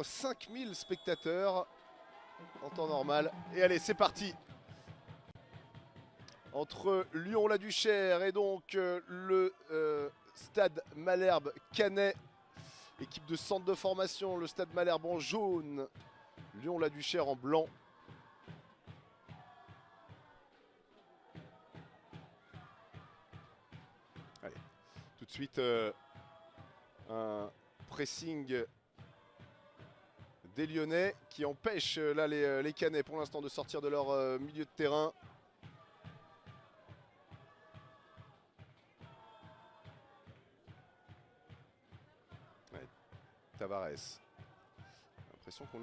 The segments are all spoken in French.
5000 spectateurs en temps normal. Et allez, c'est parti. Entre Lyon-la-Duchère et donc le stade Malherbe Canet, équipe de centre de formation, le stade Malherbe en jaune, Lyon-la-Duchère en blanc. Allez, tout de suite un pressing des Lyonnais qui empêche là les Canets pour l'instant de sortir de leur milieu de terrain. Ouais, Tavares. L'impression qu'on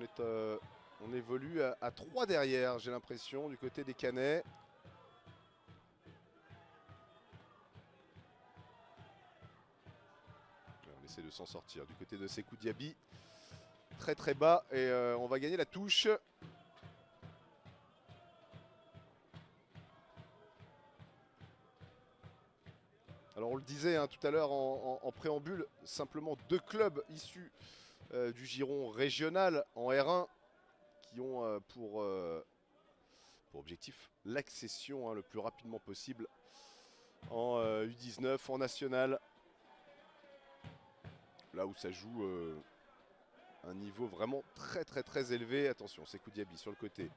on évolue à 3 derrière, j'ai l'impression, du côté des Canets. On essaie de s'en sortir du côté de Sékou Diaby. Très très bas et on va gagner la touche. Alors on le disait hein, tout à l'heure en préambule, simplement 2 clubs issus du giron régional en R1 qui ont pour objectif l'accession hein, le plus rapidement possible en U19, en national. Là où ça joue un niveau vraiment très très très élevé. Attention, Sékou Diaby sur le côté.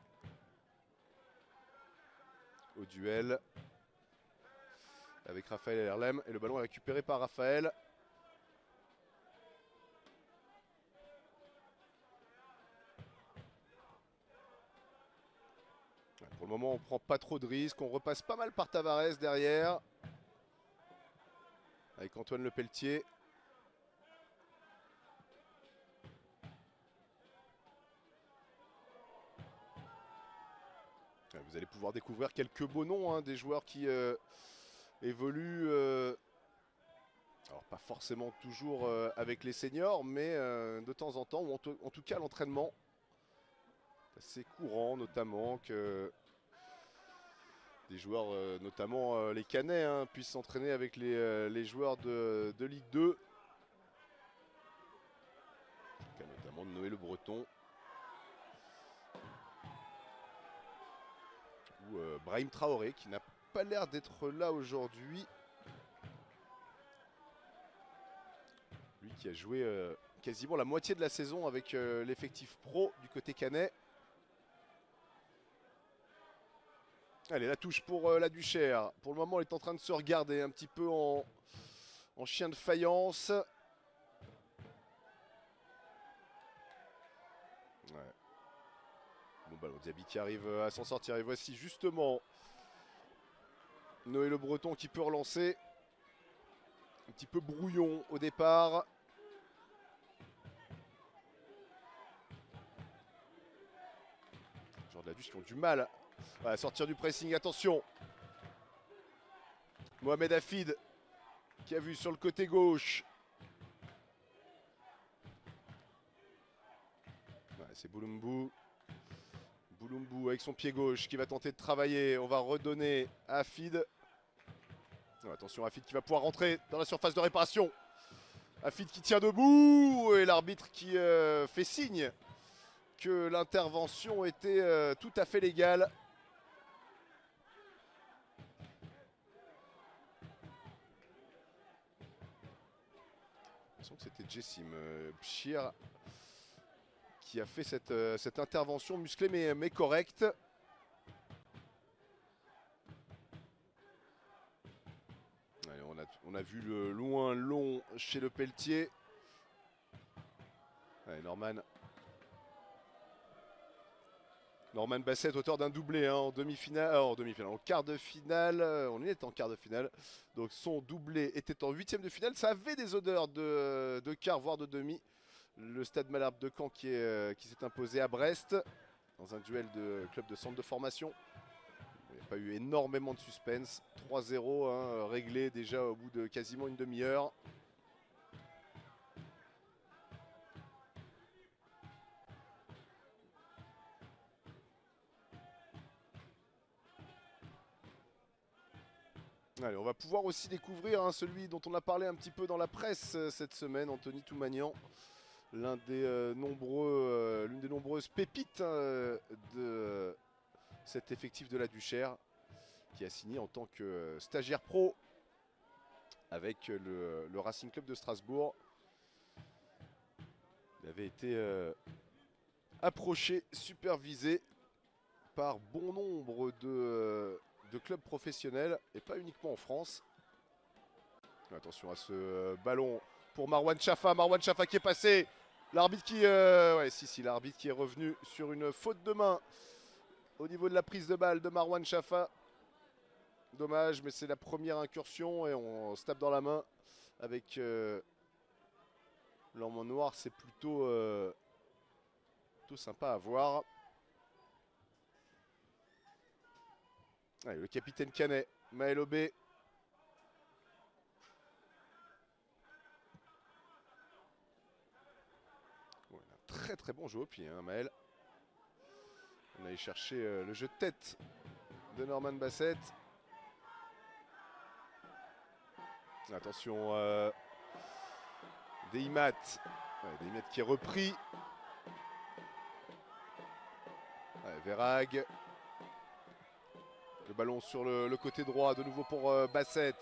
Au duel avec Raphaël Erlem et le ballon est récupéré par Raphaël. Pour le moment, on prend pas trop de risques. On repasse pas mal par Tavares derrière. Avec Antoine Lepelletier. Vous allez pouvoir découvrir quelques beaux noms, hein, des joueurs qui évoluent, alors pas forcément toujours avec les seniors, mais de temps en temps, ou en tout cas l'entraînement. C'est courant notamment que des joueurs, notamment les Canets, hein, puissent s'entraîner avec les joueurs de Ligue 2. Notamment de Noé Le Breton. Ou Brahim Traoré qui n'a pas l'air d'être là aujourd'hui. Lui qui a joué quasiment la moitié de la saison avec l'effectif pro du côté canet. Allez, la touche pour la Duchère. Pour le moment, elle est en train de se regarder un petit peu en chien de faïence. Ouais. Bon ballon, Diaby qui arrive à s'en sortir. Et voici justement Noé Le Breton qui peut relancer. Un petit peu brouillon au départ. Les joueurs de la Duche qui ont du mal à sortir du pressing. Attention. Mohamed Hafid qui a vu sur le côté gauche. Ouais, c'est Bouloumbou. Bouloumbou avec son pied gauche qui va tenter de travailler. On va redonner à Hafid. Attention, Hafid qui va pouvoir rentrer dans la surface de réparation. Hafid qui tient debout et l'arbitre qui fait signe que l'intervention était tout à fait légale. J'ai l'impression que c'était Jessim Bchir qui a fait cette intervention musclée mais correcte. Allez, on a vu le loin long chez Lepelletier. Allez, Norman Bassett, auteur d'un doublé hein, en demi-finale, en quart de finale. On est en quart de finale. Donc son doublé était en 8e de finale. Ça avait des odeurs de quart, voire de demi. Le stade Malherbe de Caen qui s'est imposé à Brest dans un duel de club de centre de formation. Il n'y a pas eu énormément de suspense. 3-0 hein, réglé déjà au bout de quasiment une demi-heure. Allez, on va pouvoir aussi découvrir hein, celui dont on a parlé un petit peu dans la presse cette semaine, Anthony Toumanian, l'une des nombreuses pépites de cet effectif de la Duchère, qui a signé en tant que stagiaire pro avec le Racing Club de Strasbourg. Il avait été approché, supervisé par bon nombre de clubs professionnels, et pas uniquement en France. Attention à ce ballon pour Marwan Chafa. Marwan Chafa qui est passé. L'arbitre qui... l'arbitre qui est revenu sur une faute de main au niveau de la prise de balle de Marwan Chafa. Dommage, mais c'est la première incursion et on se tape dans la main avec l'homme en noir. C'est plutôt sympa à voir. Allez, le capitaine Canet, Maël Aubé. Ouais, un très très bon jeu au pied, hein, Maël. On allait chercher le jeu de tête de Norman Bassett. Attention, Deimat. Ouais, Deimat qui est repris. Ouais, Verhaeghe. Le ballon sur le côté droit, de nouveau pour Bassett.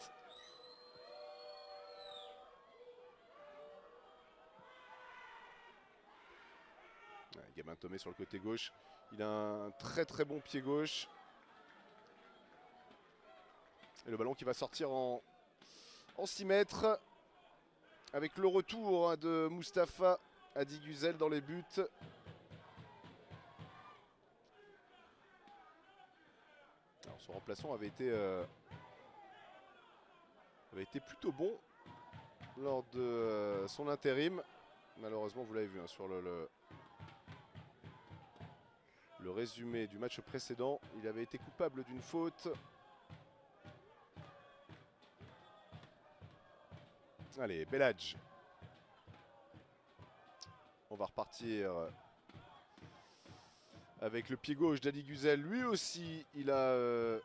Ouais, Gabin Thomé sur le côté gauche. Il a un très très bon pied gauche. Et le ballon qui va sortir en 6 mètres. Avec le retour hein, de Mustapha Adigüzel dans les buts. Alors, son remplaçant avait été plutôt bon lors de son intérim. Malheureusement, vous l'avez vu hein, sur le résumé du match précédent, il avait été coupable d'une faute. Allez, Belhadj. On va repartir avec le pied gauche d'Adigüzel. Lui aussi, il a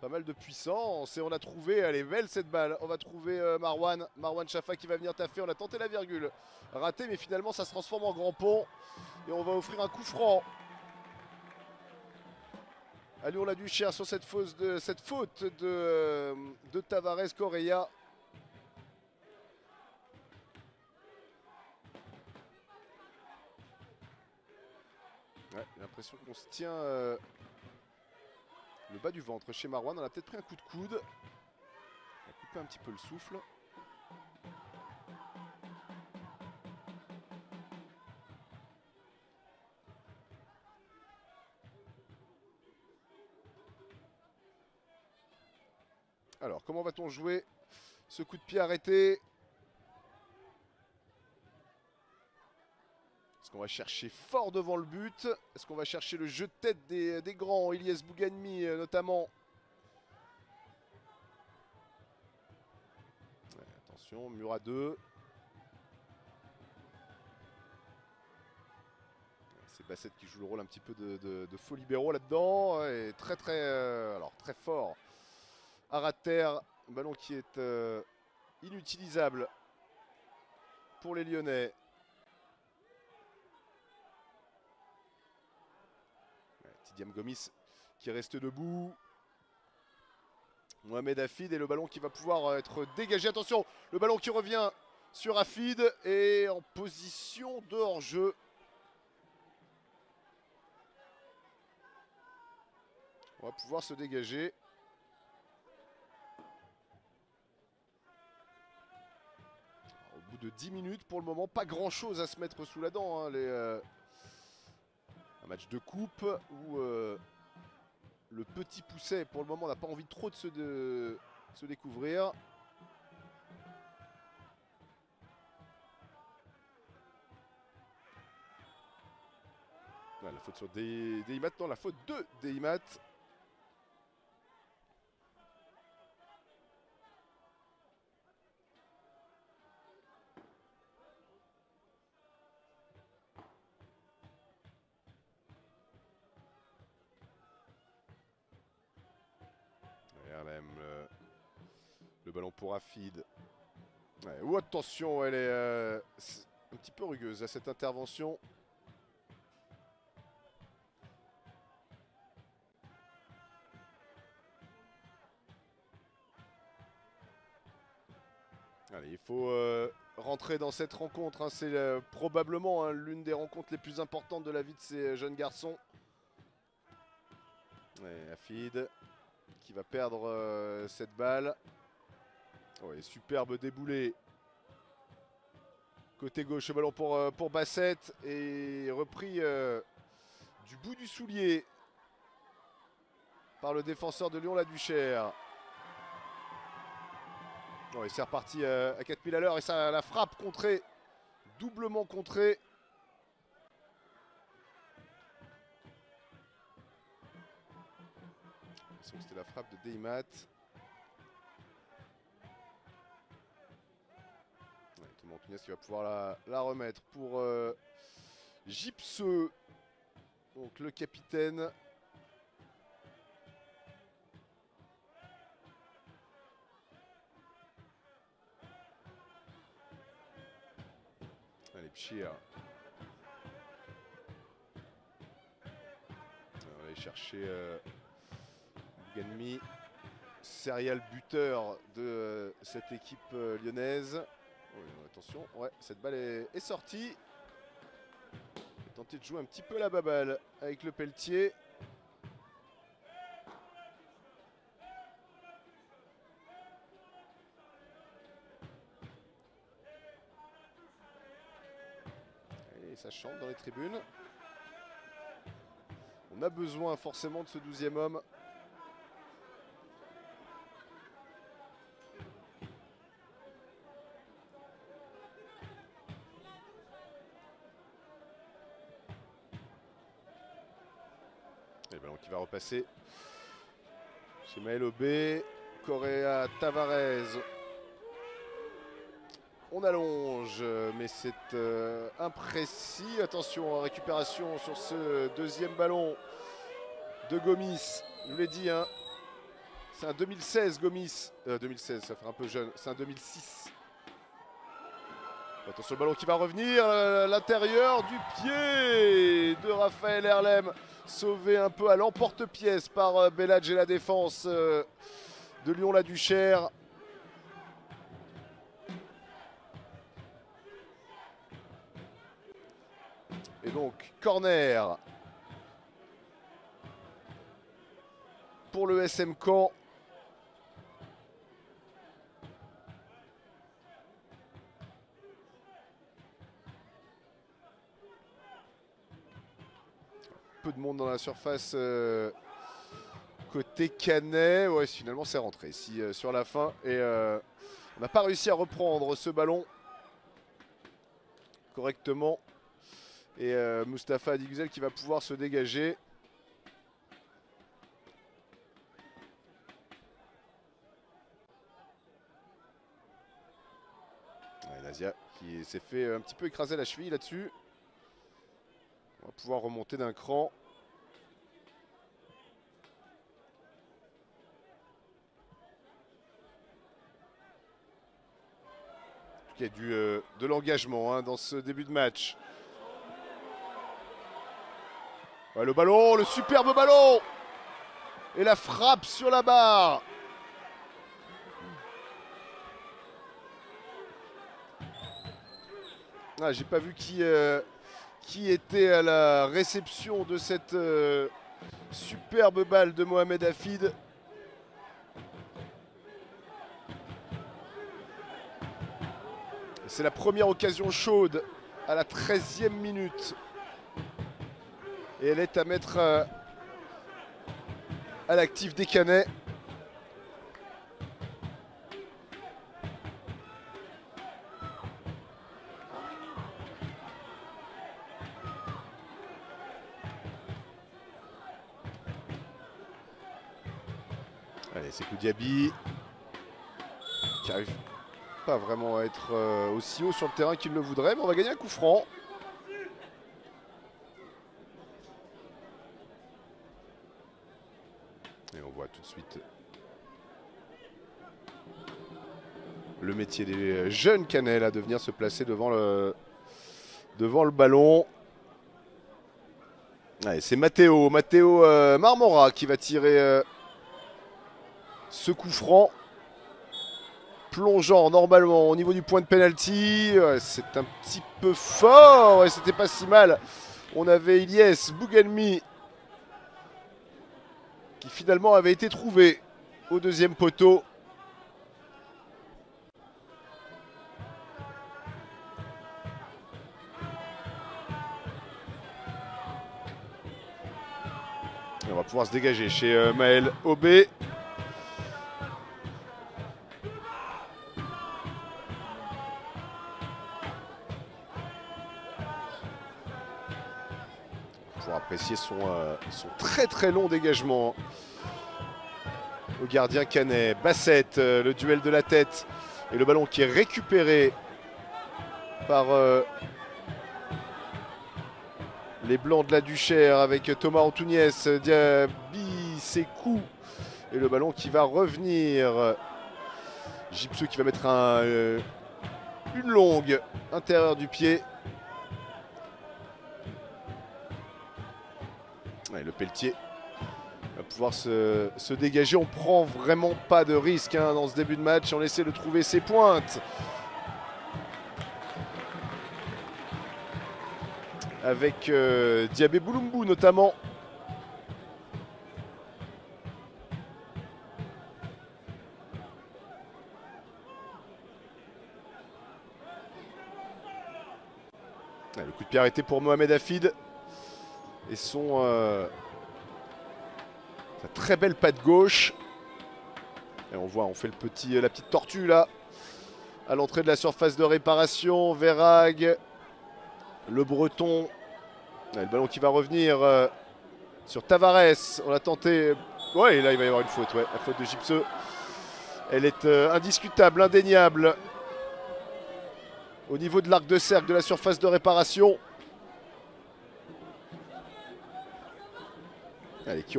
pas mal de puissance. Et on a trouvé, elle est belle cette balle. On va trouver Marwan Chafa qui va venir taffer. On a tenté la virgule. Raté, mais finalement ça se transforme en grand pont. Et on va offrir un coup franc à Lyon la Duchère sur cette faute de Tavares Correa. Ouais, j'ai l'impression qu'on se tient le bas du ventre chez Marwan. On a peut-être pris un coup de coude. On a coupé un petit peu le souffle. Alors, comment va-t-on jouer ce coup de pied arrêté? Est-ce qu'on va chercher fort devant le but? Est-ce qu'on va chercher le jeu de tête des grands, Ilyes Bouganmi notamment? Ouais, attention, mur à 2. C'est Bassett qui joue le rôle un petit peu de faux libéraux là-dedans. Et très très fort. À ras de terre, un ballon qui est inutilisable pour les Lyonnais. Ouais, Tidiam Gomis qui reste debout. Mohamed Hafid et le ballon qui va pouvoir être dégagé. Attention, le ballon qui revient sur Hafid et en position de hors-jeu. On va pouvoir se dégager. Au bout de 10 minutes, pour le moment, pas grand-chose à se mettre sous la dent. Hein, un match de coupe où le petit Pousset, pour le moment, n'a pas envie trop de se découvrir. La faute sur Deimat, non, la faute de Deimat. Le ballon pour Hafid. Ouais, ou attention, elle est un petit peu rugueuse à cette intervention. Allez, il faut rentrer dans cette rencontre. Hein. C'est probablement l'une des rencontres les plus importantes de la vie de ces jeunes garçons. Ouais, Afid qui va perdre cette balle. Ouais, superbe déboulé. Côté gauche, le ballon pour Bassett. Et repris du bout du soulier par le défenseur de Lyon-la-Duchère. Ouais, c'est reparti à 4000 à l'heure et ça la frappe contrée, doublement contrée. C'était la frappe de Deimat. Ouais, Thomas Antunes qui va pouvoir la remettre pour Gypseux, donc le capitaine. Allez, Pchir. On va aller chercher Ganmi, serial buteur de cette équipe lyonnaise. Oh, attention, ouais, cette balle est sortie. Il va tenter de jouer un petit peu la baballe avec le Pelletier. Et ça chante dans les tribunes. On a besoin forcément de ce 12e homme. Et le ballon qui va repasser chez Maël Aubé. Correa Tavares. On allonge, mais c'est imprécis. Attention, récupération sur ce deuxième ballon de Gomis. Je vous l'ai dit, hein, c'est un 2016 Gomis. 2016, ça fait un peu jeune. C'est un 2006. Attention, le ballon qui va revenir. L'intérieur du pied de Raphaël Herlem. Sauvé un peu à l'emporte-pièce par Belladj et la défense de Lyon-la-Duchère. Et donc, corner pour le SM Caen. Peu de monde dans la surface côté Canet. Ouais, finalement, c'est rentré ici sur la fin. Et on n'a pas réussi à reprendre ce ballon correctement. Et Mustapha Adigüzel qui va pouvoir se dégager. Ouais, Nazia qui s'est fait un petit peu écraser la cheville là-dessus. On va pouvoir remonter d'un cran. Il y a de l'engagement dans ce début de match. Ouais, le ballon, le superbe ballon. Et la frappe sur la barre. Ah, j'ai pas vu qui était à la réception de cette superbe balle de Mohamed Afid. C'est la première occasion chaude à la 13e minute. Et elle est à mettre à l'actif des Canets. Allez, c'est Koudiaby qui arrive pas vraiment à être aussi haut sur le terrain qu'il le voudrait, mais on va gagner un coup franc. Et on voit tout de suite le métier des jeunes Canets là, de venir se placer devant le ballon. Allez, c'est Matteo Marmora qui va tirer ce coup franc. Plongeant normalement au niveau du point de penalty. Ouais, c'est un petit peu fort et c'était pas si mal. On avait Ilyes Bougelmi qui finalement avait été trouvé au deuxième poteau. Et on va pouvoir se dégager chez Maël Aubé. Pour apprécier son très très long dégagement au gardien canet. Bassett, le duel de la tête et le ballon qui est récupéré par les Blancs de la Duchère avec Thomas Antunes, Diaby, Sekou et le ballon qui va revenir. Gypseux qui va mettre une longue intérieur du pied. Et le Pelletier va pouvoir se dégager. On prend vraiment pas de risque dans ce début de match. On essaie de trouver ses pointes. Avec Diabé Boulumbu notamment. Le coup de pied arrêté pour Mohamed Hafid. Et sa très belle patte gauche. Et on voit, on fait la petite tortue là. À l'entrée de la surface de réparation. Verhaeghe. Le Breton. Le ballon qui va revenir sur Tavares. On l'a tenté. Ouais, et là il va y avoir une faute. Ouais, la faute de Gypseux. Elle est indiscutable, indéniable. Au niveau de l'arc de cercle de la surface de réparation. Allez, qui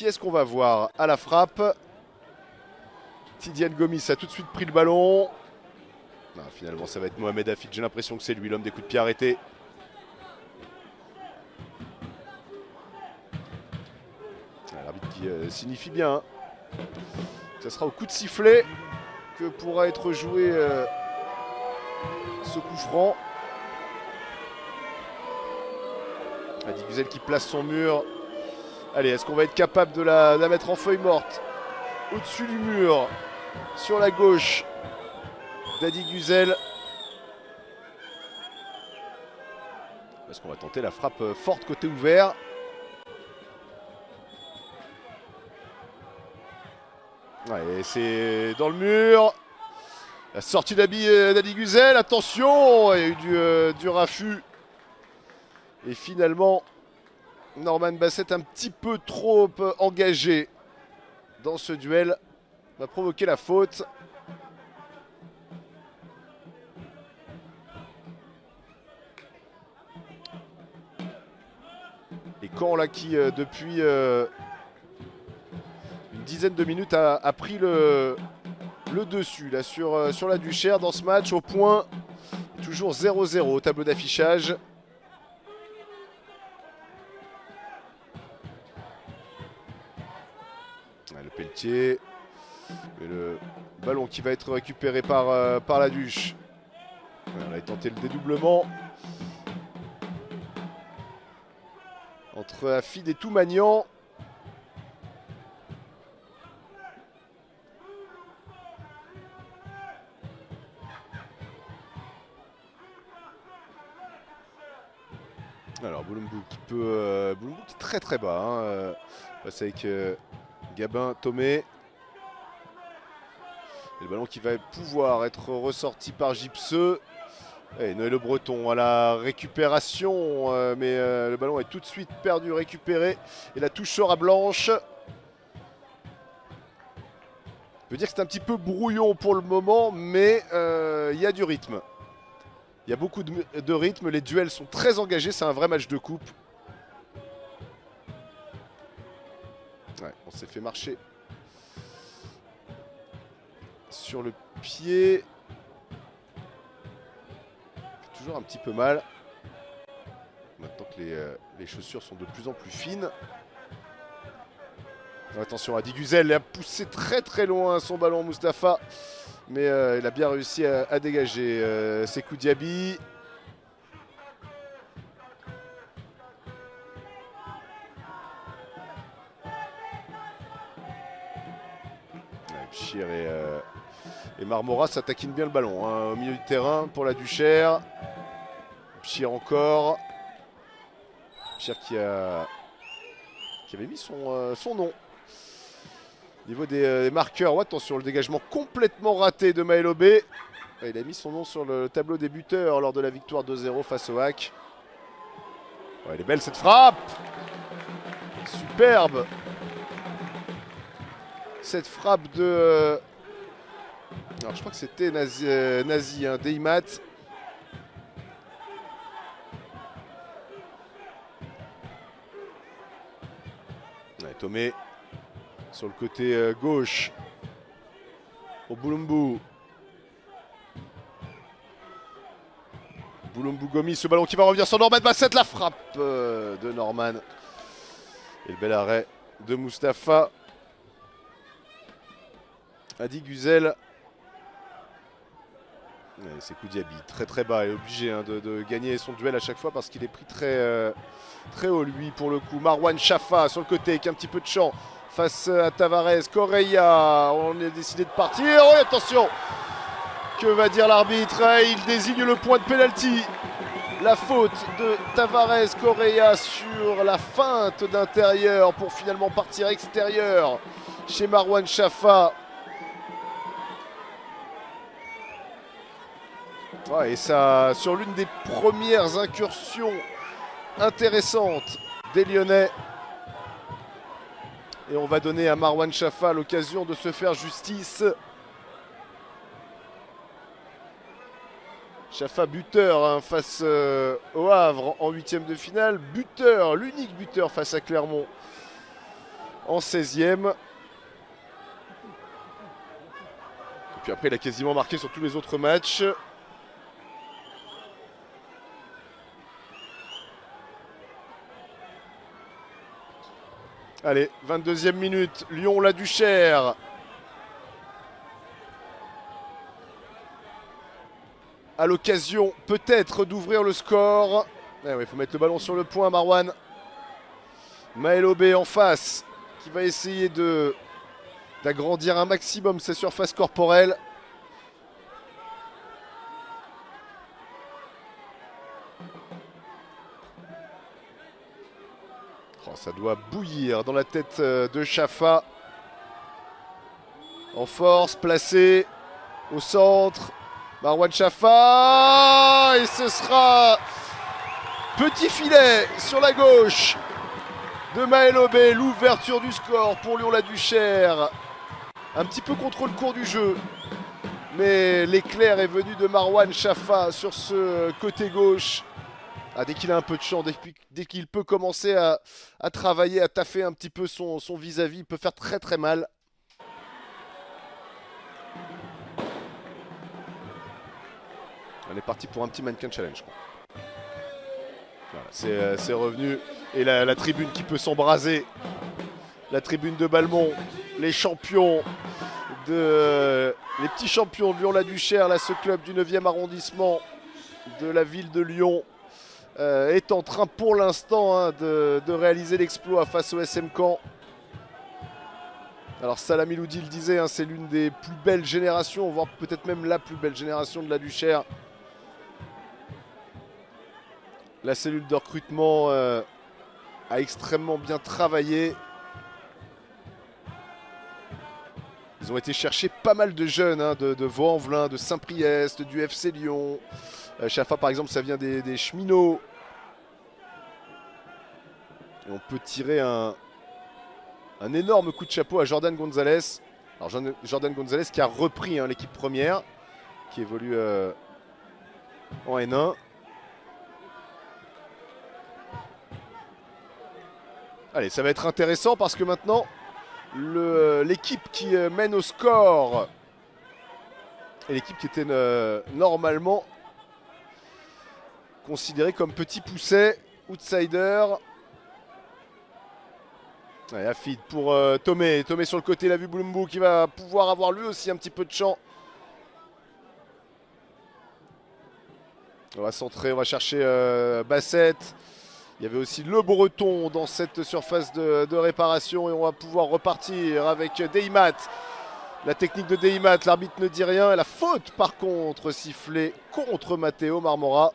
est-ce qu'on va voir à la frappe? Tidiane Gomis a tout de suite pris le ballon. Non, finalement, ça va être Mohamed Hafid. J'ai l'impression que c'est lui l'homme des coups de pied arrêtés. L'arbitre qui signifie bien. Ça sera au coup de sifflet que pourra être joué ce coup franc. Adi Güzel qui place son mur. Allez, est-ce qu'on va être capable de la mettre en feuille morte au-dessus du mur, sur la gauche d'Adi Güzel. Est-ce qu'on va tenter la frappe forte côté ouvert? Ouais, c'est dans le mur. La sortie d'Adi Güzel, attention, il y a eu du raffut. Et finalement, Norman Bassett un petit peu trop engagé dans ce duel va provoquer la faute. Et Caen là qui depuis une dizaine de minutes a pris le dessus là, sur la Duchère dans ce match au point. Toujours 0-0 au tableau d'affichage. Le Pelletier. Et le ballon qui va être récupéré par la Duche. On a tenté le dédoublement. Entre Hafid et Toumanian. Alors Boulumbu qui peut. Boulumbu qui est très très bas. Passe avec Gabin, Tomé. Et le ballon qui va pouvoir être ressorti par Gypseux. Et Noël Le Breton à la récupération. Mais le ballon est tout de suite perdu, récupéré. Et la touche sera blanche. On peut dire que c'est un petit peu brouillon pour le moment, mais il y a du rythme. Il y a beaucoup de rythme, les duels sont très engagés, c'est un vrai match de coupe. Ouais, on s'est fait marcher sur le pied. Toujours un petit peu mal. Maintenant que les chaussures sont de plus en plus fines. Attention à Diguzel, il a poussé très loin son ballon Mustapha. Mais il a bien réussi à dégager. Sekou Diaby. Bchir et Marmora, ça taquine bien le ballon hein, au milieu du terrain pour la Duchère. Bchir encore. Bchir qui avait mis son nom. Au niveau des marqueurs, oh, attention, le dégagement complètement raté de Maelobé. Il a mis son nom sur le tableau des buteurs lors de la victoire 2-0 face au HAC. Ouais, elle est belle cette frappe. Superbe. Cette frappe de... alors je crois que c'était Nazi hein, Deimat. Ouais, Tomé sur le côté gauche. Au Boulumbu. Boulumbu Gomis, ce ballon qui va revenir sur Norman Bassett. La frappe de Norman. Et le bel arrêt de Mustapha. Adi Güzel. Sekou Diaby, très bas, il est obligé hein, de gagner son duel à chaque fois parce qu'il est pris très haut lui pour le coup. Marwan Chafa sur le côté avec un petit peu de champ face à Tavares. Correia, on a décidé de partir. Oh attention, que va dire l'arbitre? Il désigne le point de pénalty. La faute de Tavares Correia sur la feinte d'intérieur pour finalement partir extérieur chez Marwan Chafa. Ouais, et ça, sur l'une des premières incursions intéressantes des Lyonnais. Et on va donner à Marwan Chafa l'occasion de se faire justice. Chafa buteur hein, face au Havre en 8e de finale. Buteur, l'unique buteur face à Clermont en 16e. Et puis après, il a quasiment marqué sur tous les autres matchs. Allez, 22e minute, Lyon-La Duchère. À l'occasion peut-être d'ouvrir le score. Eh oui, il faut mettre le ballon sur le point, Marwan. Maelobé en face, qui va essayer d'agrandir un maximum ses surfaces corporelles. Oh, ça doit bouillir dans la tête de Chafa. En force, placé au centre. Marwan Chafa. Et ce sera petit filet sur la gauche de Maelobé. L'ouverture du score pour Lyon-La Duchère. Un petit peu contre le cours du jeu. Mais l'éclair est venu de Marwan Chafa sur ce côté gauche. Ah, dès qu'il a un peu de champ, dès qu'il peut commencer à travailler, à taffer un petit peu son vis-à-vis, il peut faire très mal. On est parti pour un petit mannequin challenge, je crois. Voilà, c'est revenu. Et la tribune qui peut s'embraser. La tribune de Balmont. Les champions les petits champions de Lyon-La Duchère, là, ce club du 9e arrondissement de la ville de Lyon. Est en train pour l'instant hein, de réaliser l'exploit face au SM Caen. Alors Salam Iloudi le disait, hein, c'est l'une des plus belles générations, voire peut-être même la plus belle génération de la Duchère. La cellule de recrutement a extrêmement bien travaillé. Ils ont été chercher pas mal de jeunes, hein, de Vaux-en-Velin, de Saint-Priest, du FC Lyon. Chafa par exemple, ça vient des cheminots. Et on peut tirer un énorme coup de chapeau à Jordan Gonzalez. Alors Jordan Gonzalez qui a repris hein, l'équipe première, qui évolue en N1. Allez, ça va être intéressant parce que maintenant, l'équipe qui mène au score Et l'équipe qui était normalement considérée comme petit pousset, outsider. Ouais, Afid pour Tomé. Tomé sur le côté, il a vu Boulumbu qui va pouvoir avoir lui aussi un petit peu de champ. On va centrer, on va chercher Bassett. Il y avait aussi le Breton dans cette surface de réparation et on va pouvoir repartir avec Deimat. La technique de Deimat, l'arbitre ne dit rien. La faute par contre sifflée contre Matteo Marmora.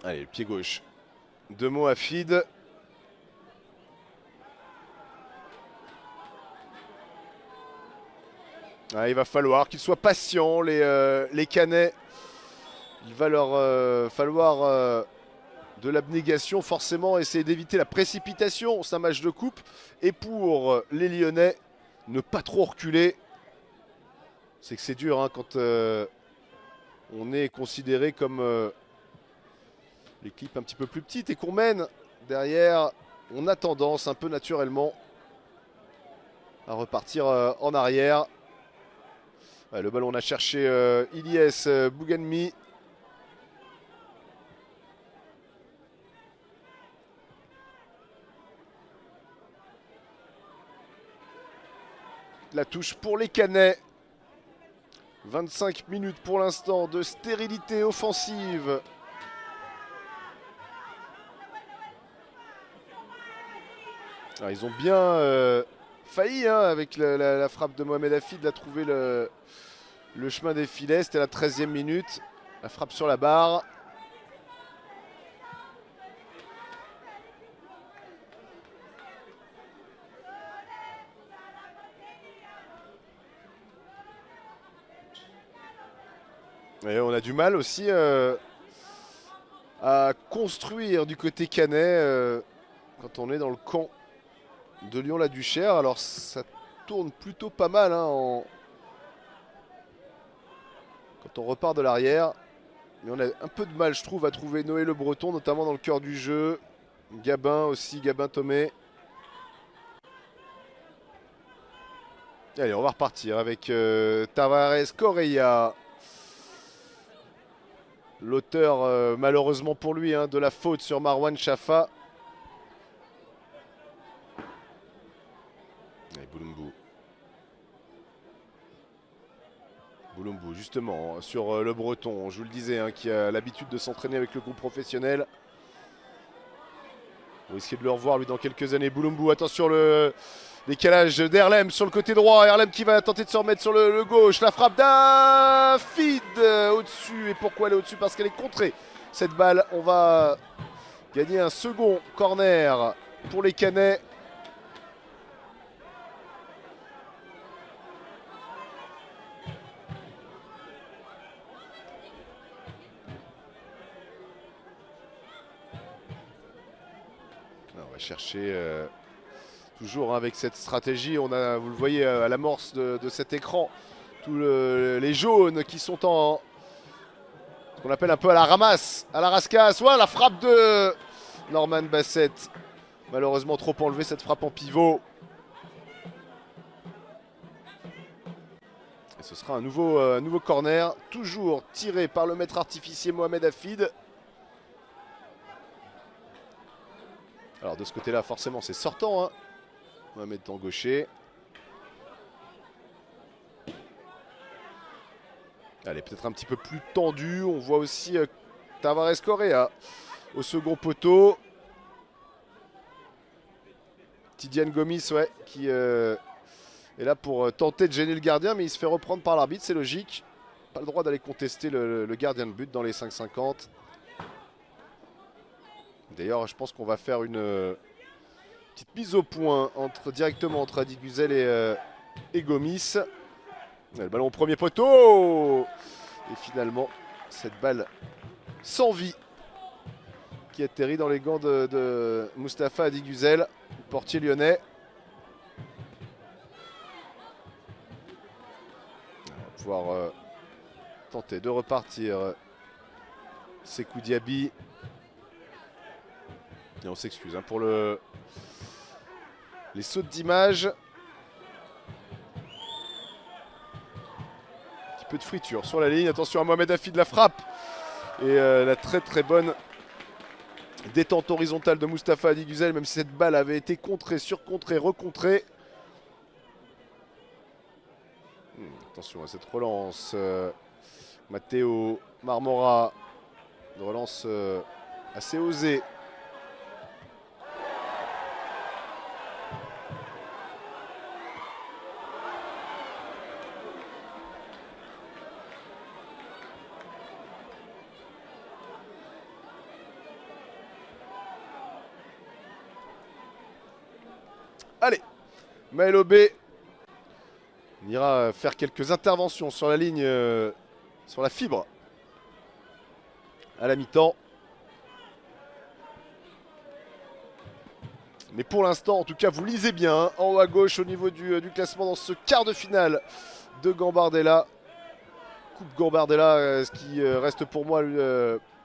Allez, le pied gauche. Deux mots à Fid. Ah, il va falloir qu'ils soient patients, les Canets. Il va leur falloir de l'abnégation, forcément, essayer d'éviter la précipitation. C'est un match de coupe. Et pour les Lyonnais, ne pas trop reculer. C'est que c'est dur hein, quand on est considéré comme l'équipe un petit peu plus petite et qu'on mène derrière. On a tendance un peu naturellement à repartir en arrière. Ouais, le ballon, on a cherché Ilyes Bouganmi. La touche pour les Canets. 25 minutes pour l'instant de stérilité offensive. Alors, ils ont bien failli hein, avec la frappe de Mohamed Afid, à trouver le chemin des filets. C'était la 13e minute. La frappe sur la barre. Et on a du mal aussi à construire du côté canet quand on est dans le camp de Lyon-la-Duchère. Alors ça tourne plutôt pas mal hein, quand on repart de l'arrière. Mais on a un peu de mal, je trouve, à trouver Noé Le Breton, notamment dans le cœur du jeu. Gabin aussi, Gabin Tomé. Allez, on va repartir avec Tavares Correa. L'auteur, malheureusement pour lui, hein, de la faute sur Marwan Chafa. Allez, Boulumbu. Boulumbu, justement, sur le Breton, je vous le disais, hein, qui a l'habitude de s'entraîner avec le groupe professionnel. On va essayer de le revoir, lui, dans quelques années. Boulumbu, attention, le décalage d'Erlem sur le côté droit. Erlem qui va tenter de se remettre sur le gauche. La frappe d'Afid au-dessus. Et pourquoi elle est au-dessus? Parce qu'elle est contrée. Cette balle, on va gagner un second corner pour les Canets. On va chercher toujours hein, avec cette stratégie. On a, vous le voyez à l'amorce de cet écran, tous les jaunes qui sont en ce qu'on appelle un peu à la ramasse, à la rascasse. Voilà la frappe de Norman Bassett. Malheureusement trop enlevé cette frappe en pivot. Et ce sera un nouveau corner, toujours tiré par le maître artificier Mohamed Afid. Alors de ce côté-là, forcément, c'est sortant. Hein. Mohamed en gaucher. Elle est peut-être un petit peu plus tendue. On voit aussi Tavares Correa au second poteau. Tidiane Gomis, ouais, qui est là pour tenter de gêner le gardien, mais il se fait reprendre par l'arbitre, c'est logique. Pas le droit d'aller contester le gardien de but dans les 5,50. D'ailleurs, je pense qu'on va faire une petite mise au point directement entre Adi Güzel et Gomis. Le ballon au premier poteau. Et finalement, cette balle sans vie qui atterrit dans les gants de Mustapha Adi Güzel, portier lyonnais. On va pouvoir tenter de repartir. Sekou Diaby. Et on s'excuse pour les sautes d'image. Un petit peu de friture sur la ligne. Attention à Mohamed Hafid, la frappe. Et la très très bonne détente horizontale de Mustapha Adigüzel, même si cette balle avait été contrée, surcontrée, recontrée. Attention à cette relance. Matteo Marmora. Une relance assez osée. Allez, Maël Aubé ira faire quelques interventions sur la ligne, sur la fibre à la mi-temps. Mais pour l'instant, en tout cas, vous lisez bien, en haut à gauche au niveau du classement dans ce quart de finale de Gambardella. Coupe Gambardella, ce qui reste pour moi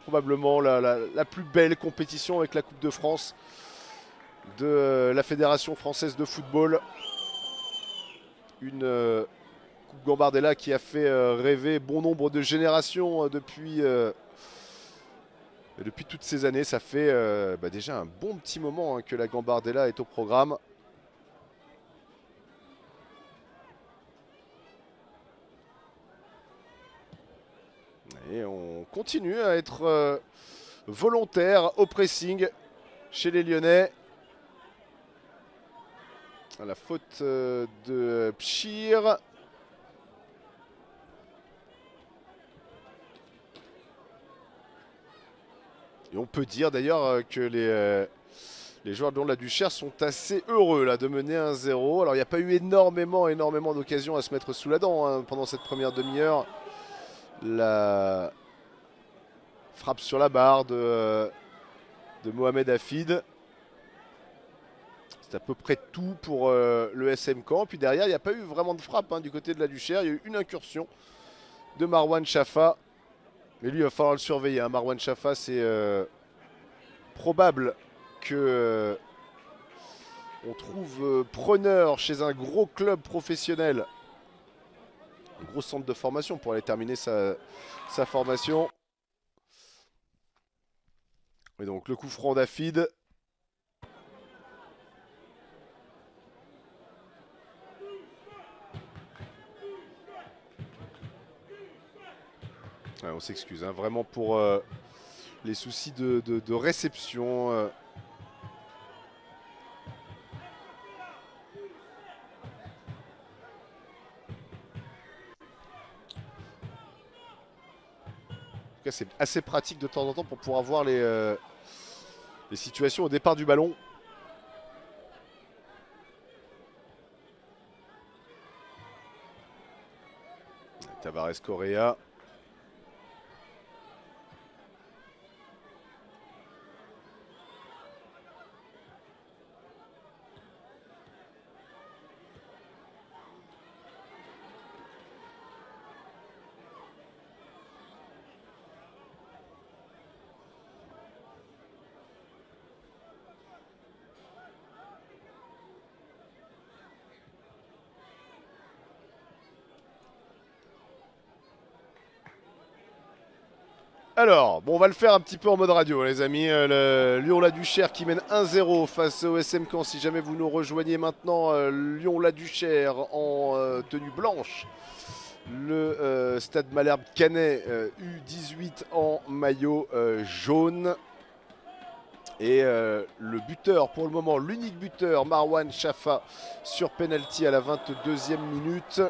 probablement la plus belle compétition avec la Coupe de France de la Fédération française de football. Une Coupe Gambardella qui a fait rêver bon nombre de générations depuis toutes ces années. Ça fait déjà un bon petit moment que la Gambardella est au programme. Et on continue à être volontaire au pressing chez les Lyonnais. La faute de Pchir. Et on peut dire d'ailleurs que les joueurs de Lyon de la Duchère sont assez heureux là, de mener 1-0. Alors il n'y a pas eu énormément d'occasions à se mettre sous la dent pendant cette première demi-heure. La frappe sur la barre de Mohamed Hafid. C'est à peu près tout pour le SM Caen. Puis derrière, il n'y a pas eu vraiment de frappe du côté de la Duchère. Il y a eu une incursion de Marwan Chafa. Mais lui, il va falloir le surveiller. Marwan Chafa, c'est probable que on trouve preneur chez un gros club professionnel. Un gros centre de formation pour aller terminer sa formation. Et donc le coup franc d'Hafid. Ouais, on s'excuse vraiment pour les soucis de réception. C'est assez pratique de temps en temps pour pouvoir voir les situations au départ du ballon. Tavares Correa. Alors, bon, on va le faire un petit peu en mode radio, les amis. Le Lyon-La Duchère qui mène 1-0 face au SM Caen. Si jamais vous nous rejoignez maintenant, Lyon-La Duchère en tenue blanche. Le Stade Malherbe Canet U18 en maillot jaune. Et le buteur, pour le moment, l'unique buteur, Marwan Chafa, sur penalty à la 22e minute.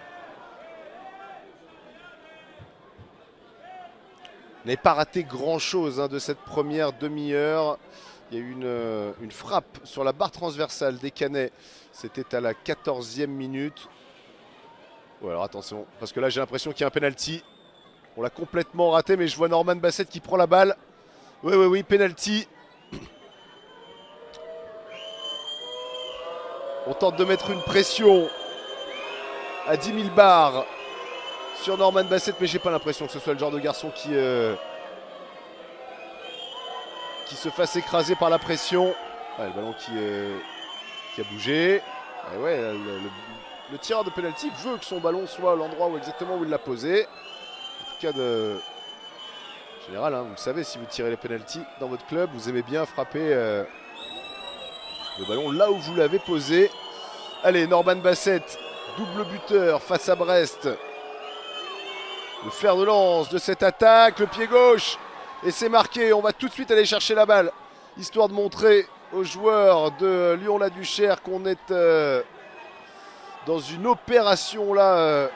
N'avait pas raté grand chose de cette première demi-heure. Il y a eu une frappe sur la barre transversale des Canets. C'était à la 14e minute. Ouais, alors attention, parce que là j'ai l'impression qu'il y a un penalty. On l'a complètement raté, mais je vois Norman Bassett qui prend la balle. Oui, penalty. On tente de mettre une pression à 10 000 bars sur Norman Bassett, mais j'ai pas l'impression que ce soit le genre de garçon qui se fasse écraser par la pression. Ouais, le ballon qui a bougé. Et ouais, le tireur de penalty veut que son ballon soit à l'endroit exactement où il l'a posé. En tout cas de général, hein, vous le savez, si vous tirez les penalties dans votre club, vous aimez bien frapper le ballon là où vous l'avez posé. Allez, Norman Bassett, double buteur face à Brest. Le fer de lance de cette attaque, le pied gauche. Et c'est marqué, on va tout de suite aller chercher la balle. Histoire de montrer aux joueurs de Lyon-la-Duchère qu'on est dans une opération là.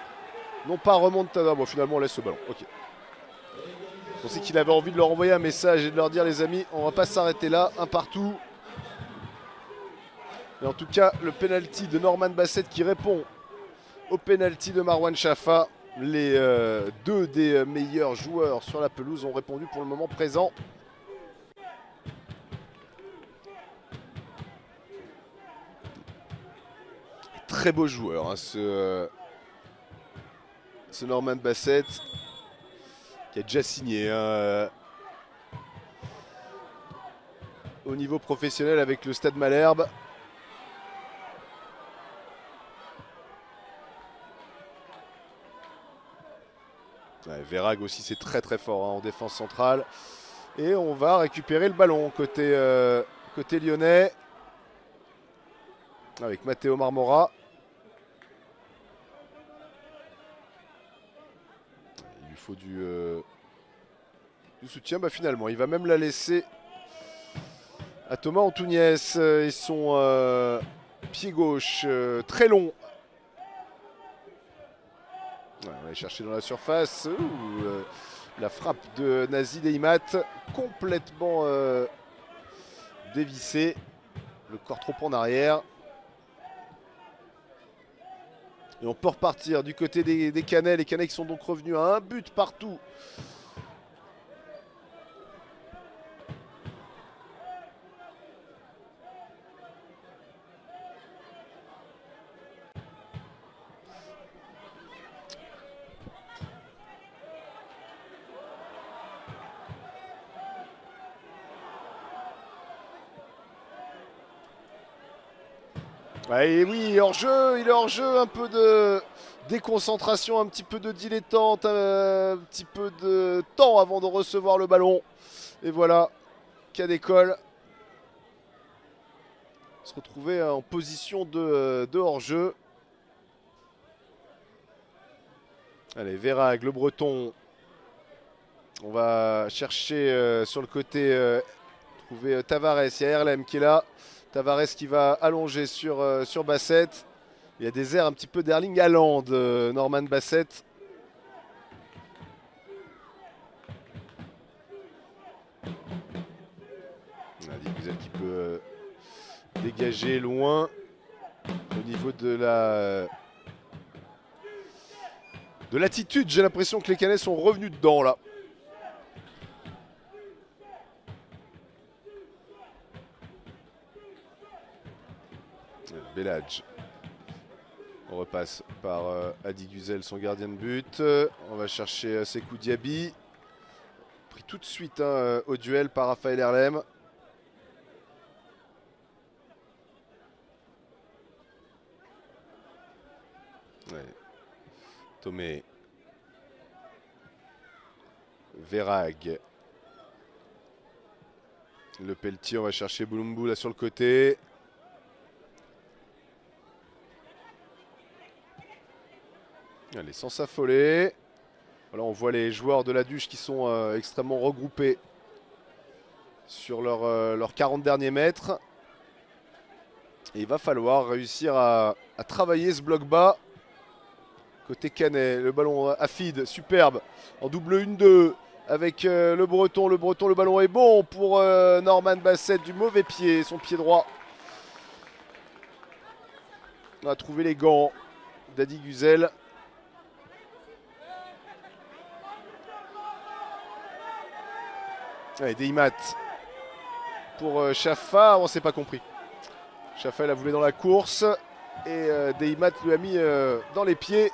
Non pas remontada, bon finalement on laisse ce ballon, ok. On sait qu'il avait envie de leur envoyer un message et de leur dire les amis, on va pas s'arrêter là, un partout. Mais en tout cas, le penalty de Norman Bassett qui répond au penalty de Marwan Chafa. Les deux des meilleurs joueurs sur la pelouse ont répondu pour le moment présent. Très beau joueur, hein, ce Norman Bassett qui a déjà signé au niveau professionnel avec le Stade Malherbe. Ouais, Verhaeghe aussi c'est très très fort hein, en défense centrale. Et on va récupérer le ballon côté lyonnais. Avec Matteo Marmora. Il lui faut du soutien. Bah, finalement, il va même la laisser à Thomas Antunes et son pied gauche très long. Ouais, on va aller chercher dans la surface. La frappe de Nazi Deimat complètement dévissée. Le corps trop en arrière. Et on peut repartir du côté des Canets. Les Canets qui sont donc revenus à un but partout. Et oui, il est hors jeu, un peu de déconcentration, un petit peu de dilettante, un petit peu de temps avant de recevoir le ballon. Et voilà, cas d'école. Se retrouver en position de hors-jeu. Allez, Verhaeghe, le Breton. On va chercher sur le côté, trouver Tavares. Il y a Erlem qui est là. Tavares qui va allonger sur Bassett. Il y a des airs un petit peu d'Erling Haaland, Norman Bassett. Guzel qui peut dégager loin au niveau de l'attitude. J'ai l'impression que les Canets sont revenus dedans là. Belhadj. On repasse par Hadi Güzel, son gardien de but. On va chercher Sekou Diaby. Pris tout de suite au duel par Raphaël Erlem. Ouais. Tomé. Verhaeghe. Le Pelletier, on va chercher Boulumbu là sur le côté. Allez, sans s'affoler. Voilà, on voit les joueurs de la Duche qui sont extrêmement regroupés sur leurs 40 derniers mètres. Et il va falloir réussir à travailler ce bloc bas. Côté Canet, le ballon à Fid, superbe. En double 1-2 avec le Breton. Le ballon est bon pour Norman Bassett du mauvais pied, son pied droit. On a trouvé les gants d'Hadi Güzel. Allez, Deimat pour Chafa, on s'est pas compris. Chafa la voulait dans la course et Deimat lui a mis dans les pieds.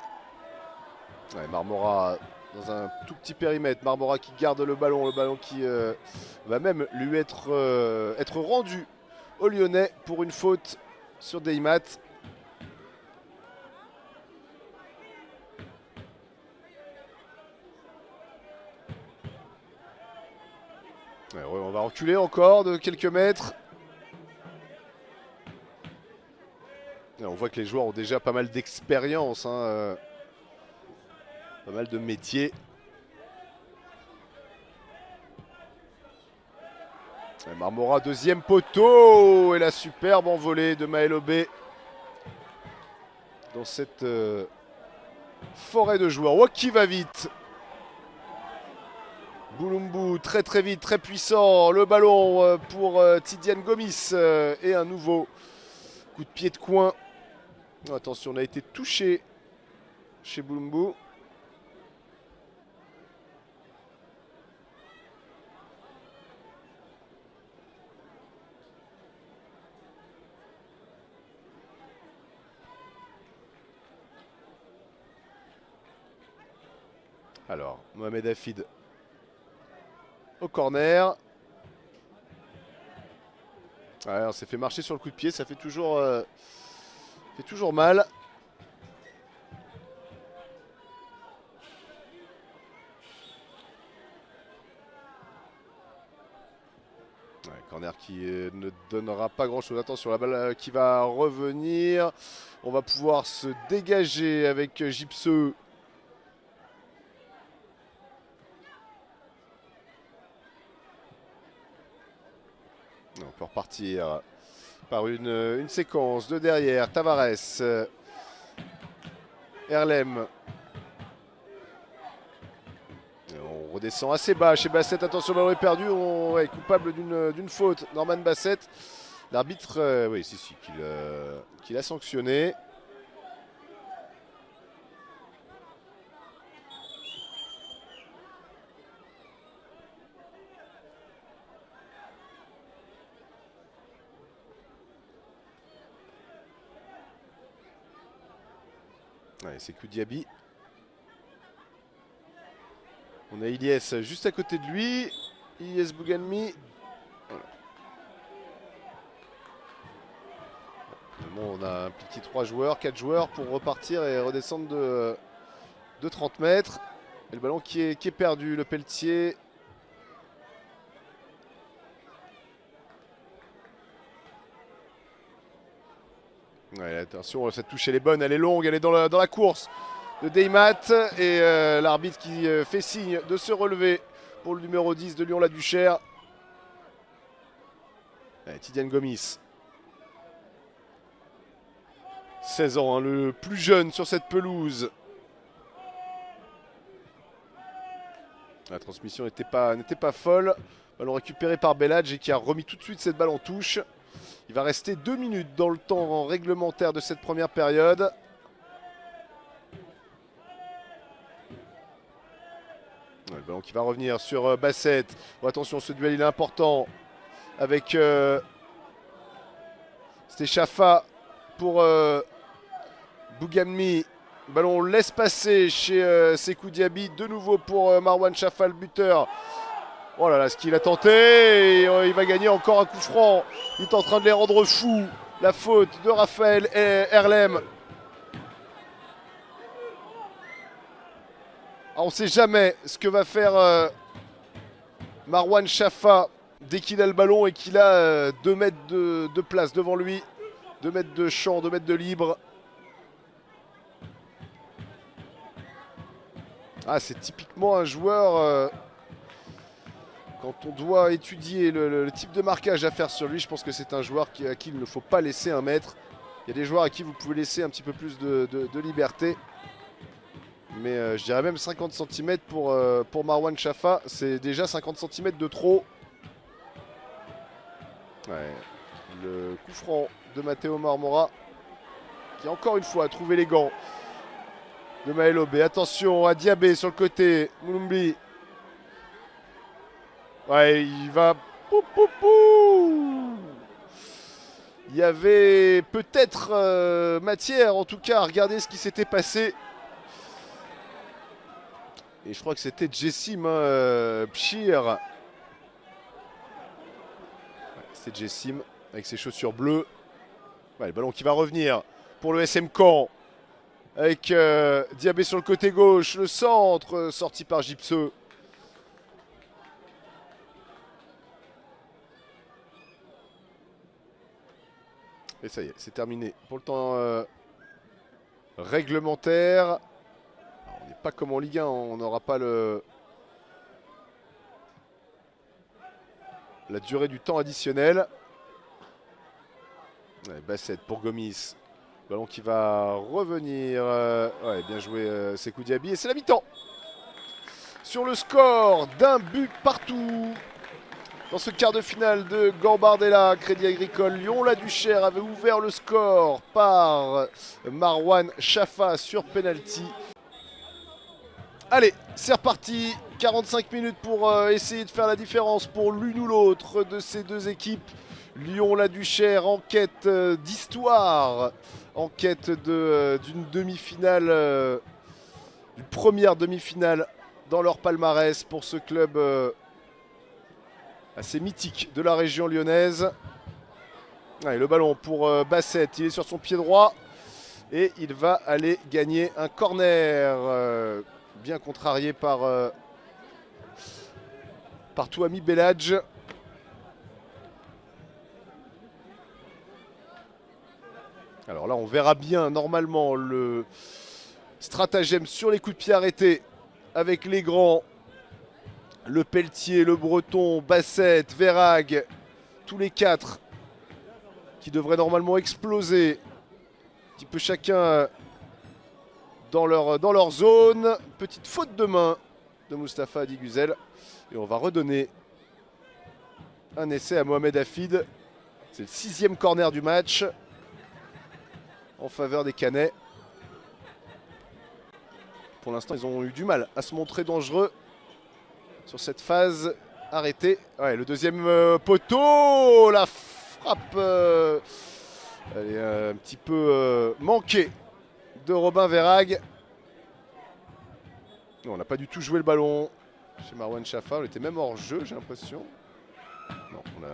Ouais, Marmora dans un tout petit périmètre. Marmora qui garde le ballon qui va même lui être rendu au Lyonnais pour une faute sur Deimat. Ouais, on va reculer encore de quelques mètres. Et on voit que les joueurs ont déjà pas mal d'expérience, hein, pas mal de métiers. Et Marmora, deuxième poteau, et la superbe envolée de Maelobé dans cette forêt de joueurs. Oh, qui va vite! Boulumbu, très très vite, très puissant. Le ballon pour Tidiane Gomis et un nouveau coup de pied de coin. Attention, on a été touché chez Boulumbu. Alors, Mohamed Hafid au corner. Ouais, on s'est fait marcher sur le coup de pied, ça fait toujours mal. Ouais, corner qui ne donnera pas grand chose. Attention, la balle qui va revenir. On va pouvoir se dégager avec Gypseux. On peut repartir par une séquence de derrière. Tavares, Erlem. On redescend assez bas chez Bassett. Attention, le ballon est perdu. On est coupable d'une faute. Norman Bassett. L'arbitre, oui, qui l'a sanctionné. Ouais, c'est Koudiaby. On a Ilyes juste à côté de lui. Ilyes Bouganmi. Voilà. Bon, on a un petit 3 joueurs, 4 joueurs pour repartir et redescendre de 30 mètres. Et le ballon qui est perdu, le Pelletier. Ouais, attention, cette touche elle est bonne, elle est longue, elle est dans la course de Deimat. Et l'arbitre qui fait signe de se relever pour le numéro 10 de Lyon-la-Duchère. Tidiane Gomis. 16 ans, hein, le plus jeune sur cette pelouse. La transmission n'était pas folle. Ballon récupéré par Beladj et qui a remis tout de suite cette balle en touche. Il va rester 2 minutes dans le temps réglementaire de cette première période. Ouais, le ballon qui va revenir sur Bassett. Oh, attention, ce duel il est important avec c'était Chafa pour Bouganmi. Ballon laisse passer chez Sekou Diaby. De nouveau pour Marwan Chafa, le buteur. Oh là là, ce qu'il a tenté. Et, il va gagner encore un coup franc. Il est en train de les rendre fous. La faute de Raphaël Erlem. Ah, on ne sait jamais ce que va faire Marwan Chafa dès qu'il a le ballon et qu'il a 2 mètres de place devant lui. 2 mètres de champ, 2 mètres de libre. Ah, c'est typiquement un joueur... quand on doit étudier le type de marquage à faire sur lui, je pense que c'est un joueur à qui il ne faut pas laisser 1 mètre. Il y a des joueurs à qui vous pouvez laisser un petit peu plus de liberté. Mais je dirais même 50 cm pour Marwan Chafa. C'est déjà 50 cm de trop. Ouais. Le coup franc de Matteo Marmora, qui encore une fois a trouvé les gants de Maelobé. Attention à Diabé sur le côté. Moulumbi. Ouais, il va... Pou, pou, pou. Il y avait peut-être matière, en tout cas, à regarder ce qui s'était passé. Et je crois que c'était Jessim Pchir. Ouais, c'est Jessim avec ses chaussures bleues. Ouais, le ballon qui va revenir pour le SM Caen. Avec Diabé sur le côté gauche, le centre sorti par Gypseux. Et ça y est, c'est terminé pour le temps réglementaire. Alors, on n'est pas comme en Ligue 1, on n'aura pas la durée du temps additionnel. Ouais, Bassett pour Gomis. Ballon qui va revenir. Ouais, bien joué Sekou Diaby. Et c'est la mi-temps. Sur le score d'un but partout. Dans ce quart de finale de Gambardella, Crédit Agricole, Lyon-la-Duchère avait ouvert le score par Marwan Chafa sur penalty. Allez, c'est reparti. 45 minutes pour essayer de faire la différence pour l'une ou l'autre de ces deux équipes. Lyon-la-Duchère en quête d'histoire, en quête d'une demi-finale, d'une première demi-finale dans leur palmarès pour ce club assez mythique de la région lyonnaise. Allez, le ballon pour Bassett, il est sur son pied droit et il va aller gagner un corner bien contrarié par Touami Belhadj. Alors là, on verra bien normalement le stratagème sur les coups de pied arrêtés avec les grands, le Pelletier, le Breton, Bassett, Verhaeghe, tous les quatre qui devraient normalement exploser un petit peu chacun dans leur zone. Petite faute de main de Mustapha Adigüzel et on va redonner un essai à Mohamed Hafid. C'est le 6e corner du match en faveur des Canets. Pour l'instant, ils ont eu du mal à se montrer dangereux sur cette phase arrêtée. Ouais, le deuxième poteau, la frappe elle est un petit peu manquée de Robin Verhaeghe. Non, on n'a pas du tout joué le ballon chez Marwan Chafa. On était même hors jeu, j'ai l'impression. Non, on a...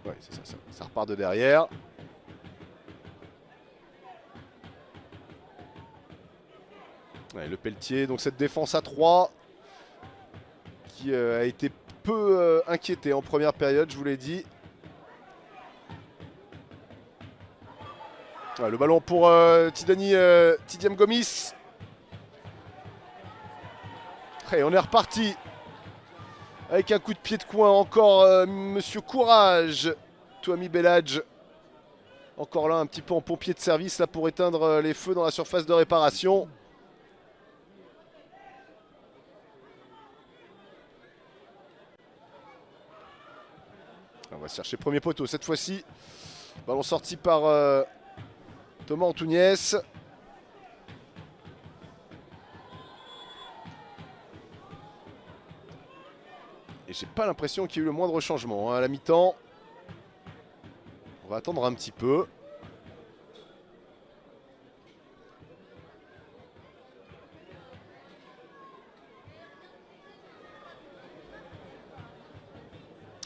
Ouais, c'est ça, ça repart de derrière. Ouais, le Pelletier, donc cette défense à 3 qui a été peu inquiétée en première période, je vous l'ai dit. Ouais, le ballon pour Tidiane Gomis. Et on est reparti avec un coup de pied de coin encore Monsieur Courage, Touami Belhadj. Encore là un petit peu en pompier de service là pour éteindre les feux dans la surface de réparation. On va chercher premier poteau cette fois-ci. Ballon sorti par Thomas Antouniès. Et j'ai pas l'impression qu'il y ait eu le moindre changement à la mi-temps. On va attendre un petit peu.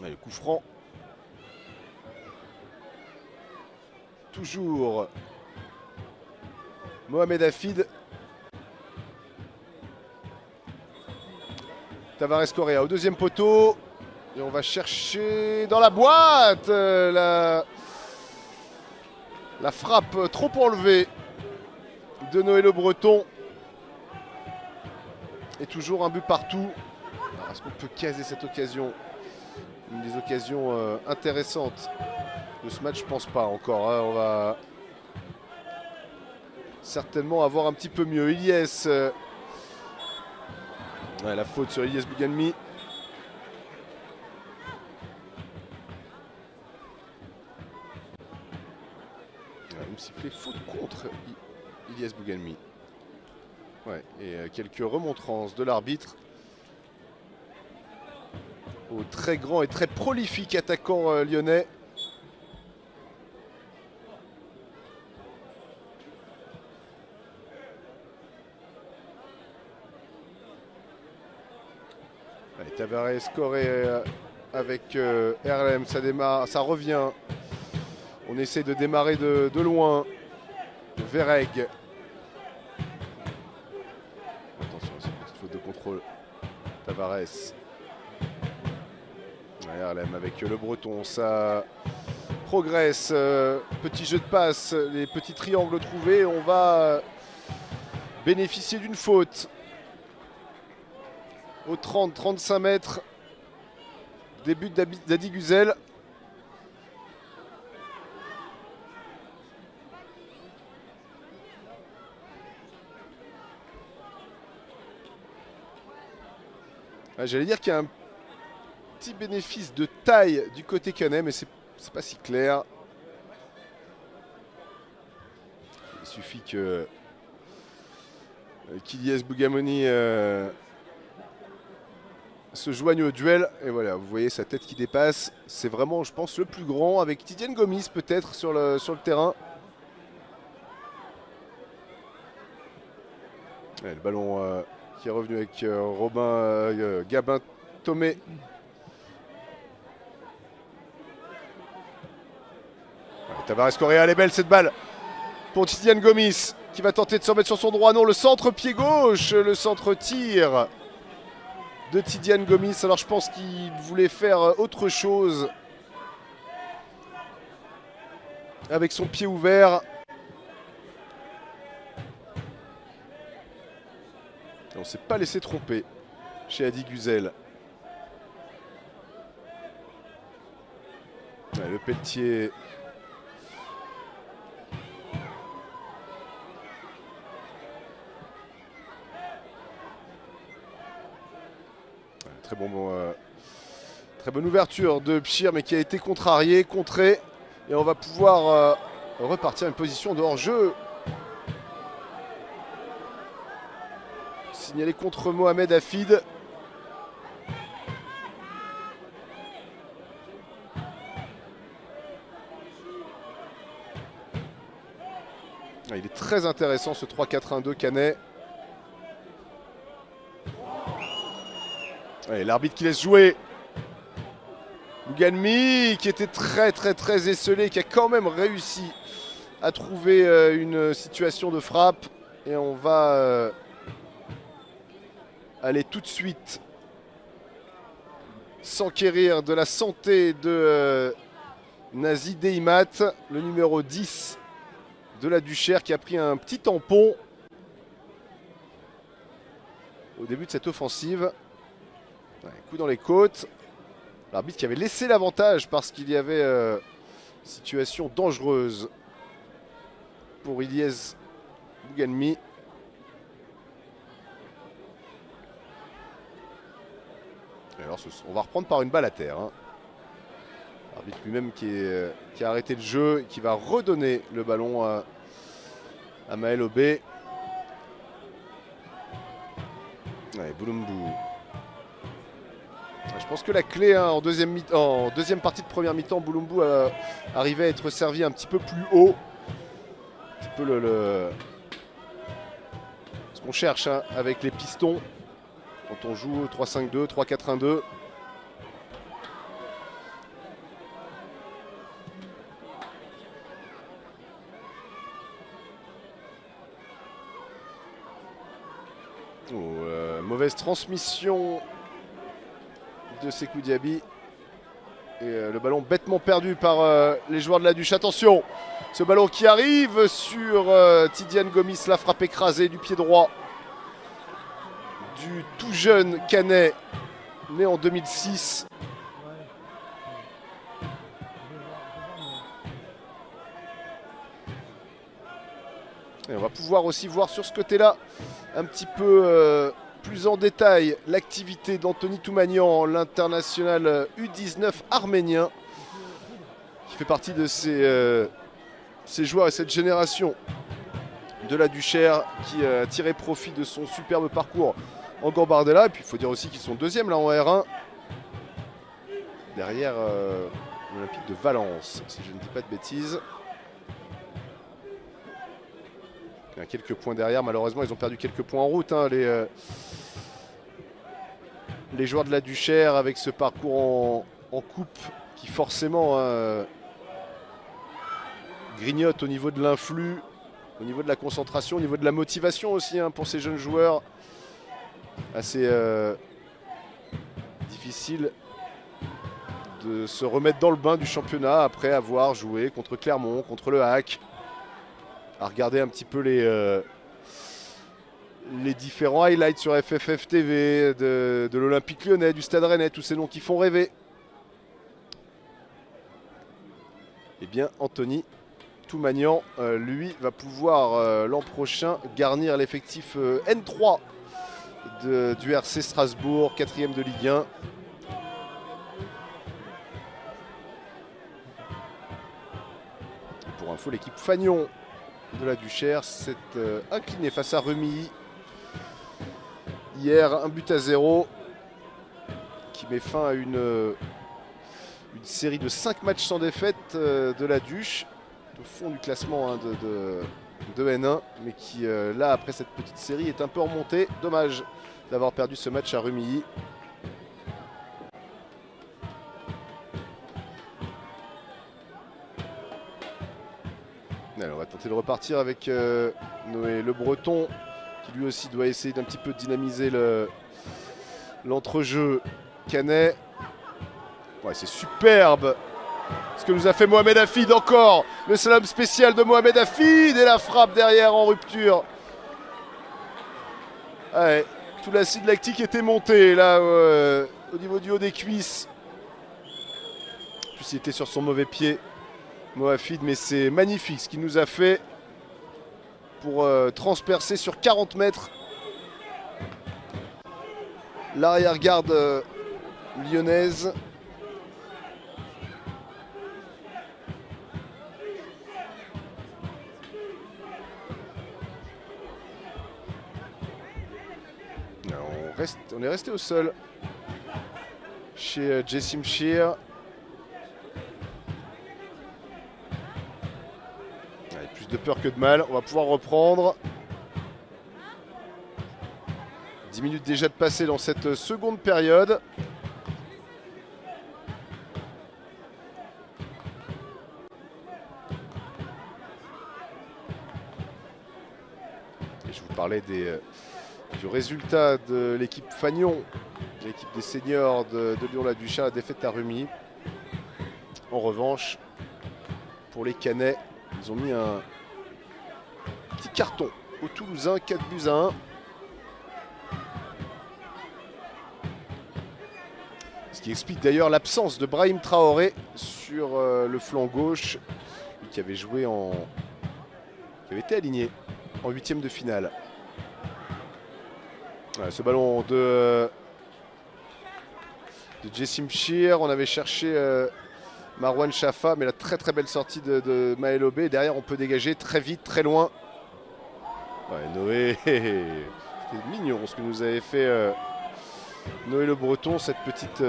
Allez, le coup franc. Toujours Mohamed Hafid. Tavares Correa au deuxième poteau. Et on va chercher dans la boîte la frappe trop enlevée de Noël Le Breton. Et toujours un but partout. Est-ce qu'on peut caser cette occasion? Une des occasions intéressantes de ce match, je pense pas encore. Hein. On va certainement avoir un petit peu mieux. Ilyes. Ouais, la faute sur Ilyes Bouganmi. Il me sifflait faute contre Ilyes Bouganmi. Ouais, et quelques remontrances de l'arbitre au très grand et très prolifique attaquant lyonnais. Allez, Tavares, Corée avec RLM, ça démarre, ça revient. On essaie de démarrer de loin. Verreg. Attention, c'est une petite faute de contrôle. Tavares. RLM avec le Breton, ça progresse. Petit jeu de passe, les petits triangles trouvés. On va bénéficier d'une faute. Au 30-35 mètres. Début d'Adi Güzel. J'allais dire qu'il y a un petit bénéfice de taille du côté canet, mais c'est pas si clair. Il suffit que Kiliès Bougamoni se joigne au duel. Et voilà, vous voyez sa tête qui dépasse. C'est vraiment, je pense, le plus grand, avec Tidiane Gomis peut-être sur le terrain. Et le ballon qui est revenu avec Robin Gabin Tomé. Tavares Correa, elle est belle cette balle pour Tidiane Gomis qui va tenter de se remettre sur son droit. Non, le centre pied gauche, le centre tir de Tidiane Gomis. Alors je pense qu'il voulait faire autre chose avec son pied ouvert. Et on ne s'est pas laissé tromper chez Adi Güzel. Ouais, le Pelletier. Très bonne ouverture de Pchir, mais qui a été contrarié, contré. Et on va pouvoir repartir à une position de hors-jeu. Signalé contre Mohamed Hafid. Il est très intéressant ce 3-4-1-2 canet. L'arbitre qui laisse jouer. Bouganmi qui était très esselé, qui a quand même réussi à trouver une situation de frappe. Et on va aller tout de suite s'enquérir de la santé de Nazi Deimat, le numéro 10 de la Duchère, qui a pris un petit tampon au début de cette offensive. Coup dans les côtes. L'arbitre qui avait laissé l'avantage parce qu'il y avait situation dangereuse pour Ilyes Bouganmi. Et alors on va reprendre par une balle à terre. L'arbitre lui-même qui a arrêté le jeu et qui va redonner le ballon à Maël Aubé. Bouloumbou. Je pense que la clé en deuxième partie de première mi-temps, Bouloumbou arrivait à être servi un petit peu plus haut. Un petit peu ce qu'on cherche avec les pistons quand on joue 3-5-2, 3-4-1-2. Mauvaise transmission de Sékou Diaby. Et le ballon bêtement perdu par les joueurs de la Duche. Attention, ce ballon qui arrive sur Tidiane Gomis, la frappe écrasée du pied droit du tout jeune Canet, né en 2006. Et on va pouvoir aussi voir sur ce côté-là un petit peu plus en détail l'activité d'Anthony Toumanian, l'international U19 arménien, qui fait partie de ces joueurs et cette génération de la Duchère qui a tiré profit de son superbe parcours en Gambardella. Et puis il faut dire aussi qu'ils sont deuxièmes là en R1, derrière l'Olympique de Valence, si je ne dis pas de bêtises. Il y a quelques points derrière, malheureusement ils ont perdu quelques points en route, les les joueurs de la Duchère avec ce parcours en coupe qui forcément grignote au niveau de l'influx, au niveau de la concentration, au niveau de la motivation aussi pour ces jeunes joueurs. Assez difficile de se remettre dans le bain du championnat après avoir joué contre Clermont, contre le HAC. À regarder un petit peu les différents highlights sur FFF TV, de l'Olympique Lyonnais, du Stade Rennais, tous ces noms qui font rêver. Eh bien, Anthony Toumanian, lui, va pouvoir l'an prochain garnir l'effectif N3 du RC Strasbourg, 4e de Ligue 1. Pour info, l'équipe Fagnon de la Duchère s'est inclinée face à Remilly hier, 1-0 qui met fin à une série de 5 matchs sans défaite de la Duche, au fond du classement de N1, mais qui là après cette petite série est un peu remonté. Dommage d'avoir perdu ce match à Remilly. Alors, on va tenter de repartir avec Noé Le Breton, qui lui aussi doit essayer d'un petit peu dynamiser l'entrejeu canet. Ouais, c'est superbe ce que nous a fait Mohamed Hafid encore. Le slalom spécial de Mohamed Hafid et la frappe derrière en rupture. Ouais, tout l'acide lactique était monté là au niveau du haut des cuisses. En plus il était sur son mauvais pied, Mohamed, mais c'est magnifique ce qu'il nous a fait pour transpercer sur 40 mètres l'arrière-garde lyonnaise. On est resté au sol chez Jessim Shear. Avec plus de peur que de mal, on va pouvoir reprendre. 10 minutes déjà de passé dans cette seconde période. Et je vous parlais du résultat de l'équipe Fagnon, l'équipe des seniors de Lyon-la-Duchère, la défaite à Remilly. En revanche, pour les Canets, ils ont mis un petit carton aux Toulousains, 4-1. Ce qui explique d'ailleurs l'absence de Brahim Traoré sur le flanc gauche, lui qui avait joué qui avait été aligné en 8e de finale. Ouais, ce ballon de Jessim Shear, on avait cherché Marwan Chafa, mais la très belle sortie de Maël Aubé. Derrière, on peut dégager très vite, très loin. Ouais, Noé, c'était mignon ce que nous avait fait Noé Le Breton, cette petite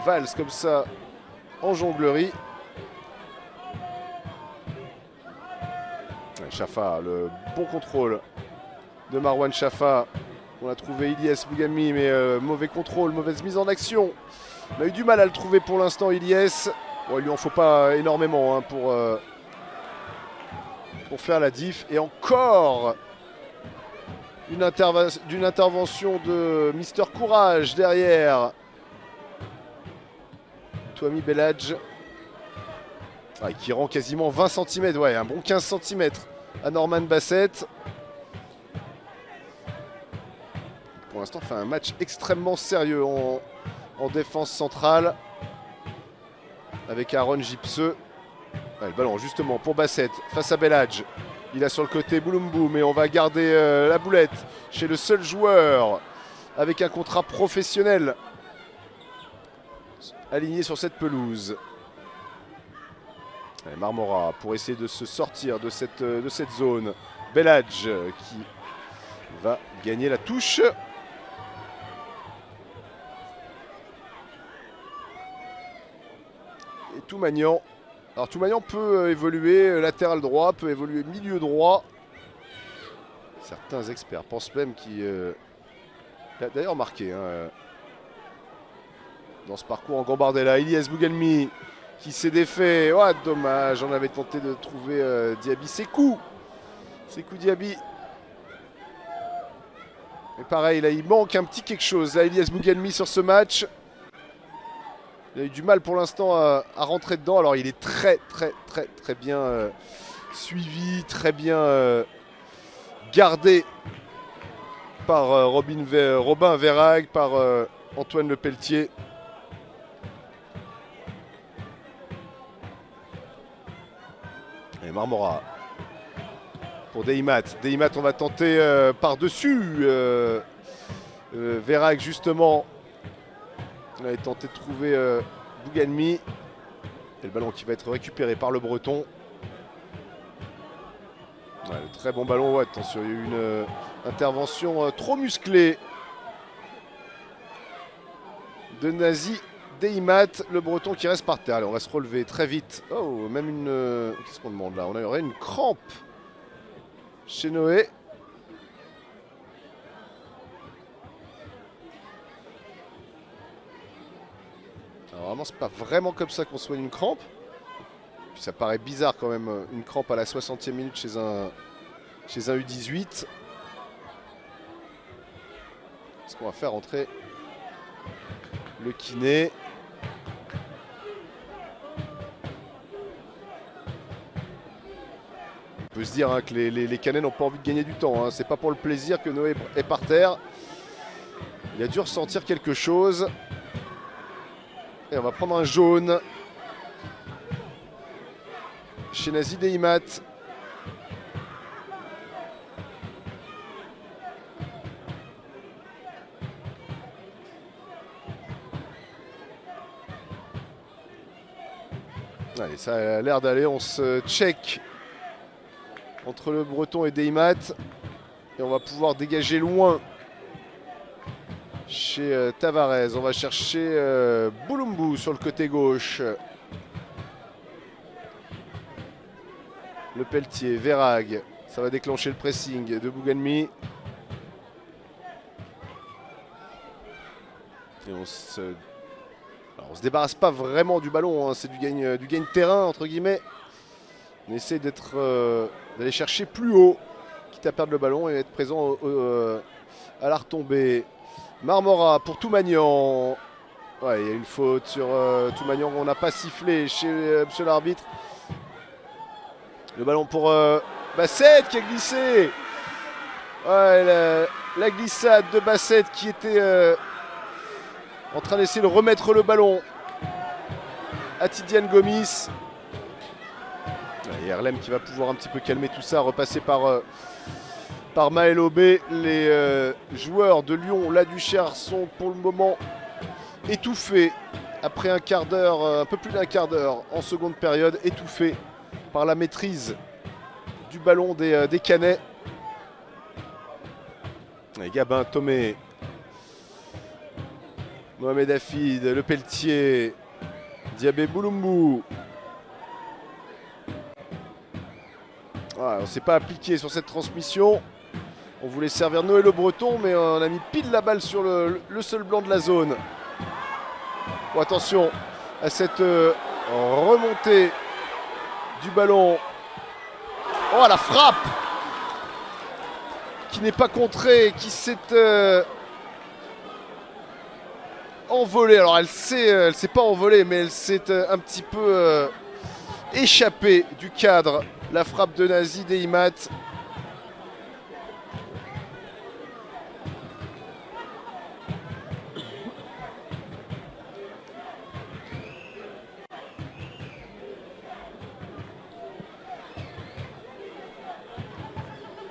valse comme ça en jonglerie. Ouais, Chafa, le bon contrôle de Marwan Chafa. On a trouvé Ilyes Bougami, mais mauvais contrôle, mauvaise mise en action. On a eu du mal à le trouver pour l'instant, Ilyes. Bon, il lui en faut pas énormément hein, pour faire la diff. Et encore une intervention de Mister Courage derrière. Touami Belhadj. Ah, qui rend quasiment 20 cm, ouais, un bon 15 cm à Norman Bassett. Pour l'instant, fait un match extrêmement sérieux en défense centrale avec Aaron Gipseux. Ouais, le ballon justement pour Bassett face à Belhadj. Il a sur le côté Boulumboum, mais on va garder la boulette chez le seul joueur avec un contrat professionnel aligné sur cette pelouse. Allez, Marmora pour essayer de se sortir de cette zone. Belhadj qui va gagner la touche. Et Toumanian. Alors Toumanian peut évoluer latéral droit, peut évoluer milieu droit. Certains experts pensent même qu'il Il a d'ailleurs marqué dans ce parcours en Gambardella. Ilyes Bougelmi qui s'est défait. Oh, dommage, on avait tenté de trouver Diaby. Sekou Diaby. Et pareil, là, il manque un petit quelque chose. Là, Ilyes Bougelmi sur ce match. Il a eu du mal pour l'instant à rentrer dedans. Alors, il est très bien suivi, très bien gardé par Robin Verhaeghe, par Antoine Lepelletier. Et Marmora pour Deimat. Deimat, on va tenter par-dessus. Verhaeghe, justement. On avait tenté de trouver Bougelmi. Et le ballon qui va être récupéré par le Breton. Ouais, le très bon ballon. Ouais, attention, il y a eu une intervention trop musclée de Nazi Deimat, le Breton qui reste par terre. Allez, on va se relever très vite. Oh, même une... Qu'est-ce qu'on demande là? On aurait une crampe chez Noé. Alors vraiment, c'est pas vraiment comme ça qu'on soigne une crampe. Puis ça paraît bizarre quand même, une crampe à la 60e minute chez un U18. Est-ce qu'on va faire entrer le kiné? On peut se dire que les Canets n'ont pas envie de gagner du temps. C'est pas pour le plaisir que Noé est par terre. Il a dû ressentir quelque chose. Et on va prendre un jaune chez Nazi Deimat. Allez, ça a l'air d'aller. On se check entre le Breton et Deimat. Et on va pouvoir dégager loin chez Tavares. On va chercher Boulumbu sur le côté gauche. Lepelletier, Verhaeghe. Ça va déclencher le pressing de Bougelmi. Et on se débarrasse pas vraiment du ballon. C'est du gain de terrain, entre guillemets. On essaie d'aller chercher plus haut, quitte à perdre le ballon et être présent à la retombée. Marmora pour Toumagnan. Ouais, il y a une faute sur Toumagnan. On n'a pas sifflé chez monsieur l'arbitre. Le ballon pour Bassett qui a glissé. Ouais, la glissade de Bassett qui était en train d'essayer de remettre le ballon à Tidiane Gomis. Et Erlem qui va pouvoir un petit peu calmer tout ça, repasser par Maël Aubé. Les joueurs de Lyon, la Duchère, sont pour le moment étouffés. Après un quart d'heure, un peu plus d'un quart d'heure en seconde période, étouffés par la maîtrise du ballon des Canets. Et Gabin, Tomé, Mohamed Hafid, Lepelletier, Diabé Boulumbu. Voilà, on ne s'est pas appliqué sur cette transmission. On voulait servir Noé Le Breton, mais on a mis pile la balle sur le seul blanc de la zone. Bon, attention à cette remontée du ballon. Oh, la frappe qui n'est pas contrée, qui s'est envolée. Alors elle s'est pas envolée, mais elle s'est un petit peu échappée du cadre. La frappe de Nazi Deimat.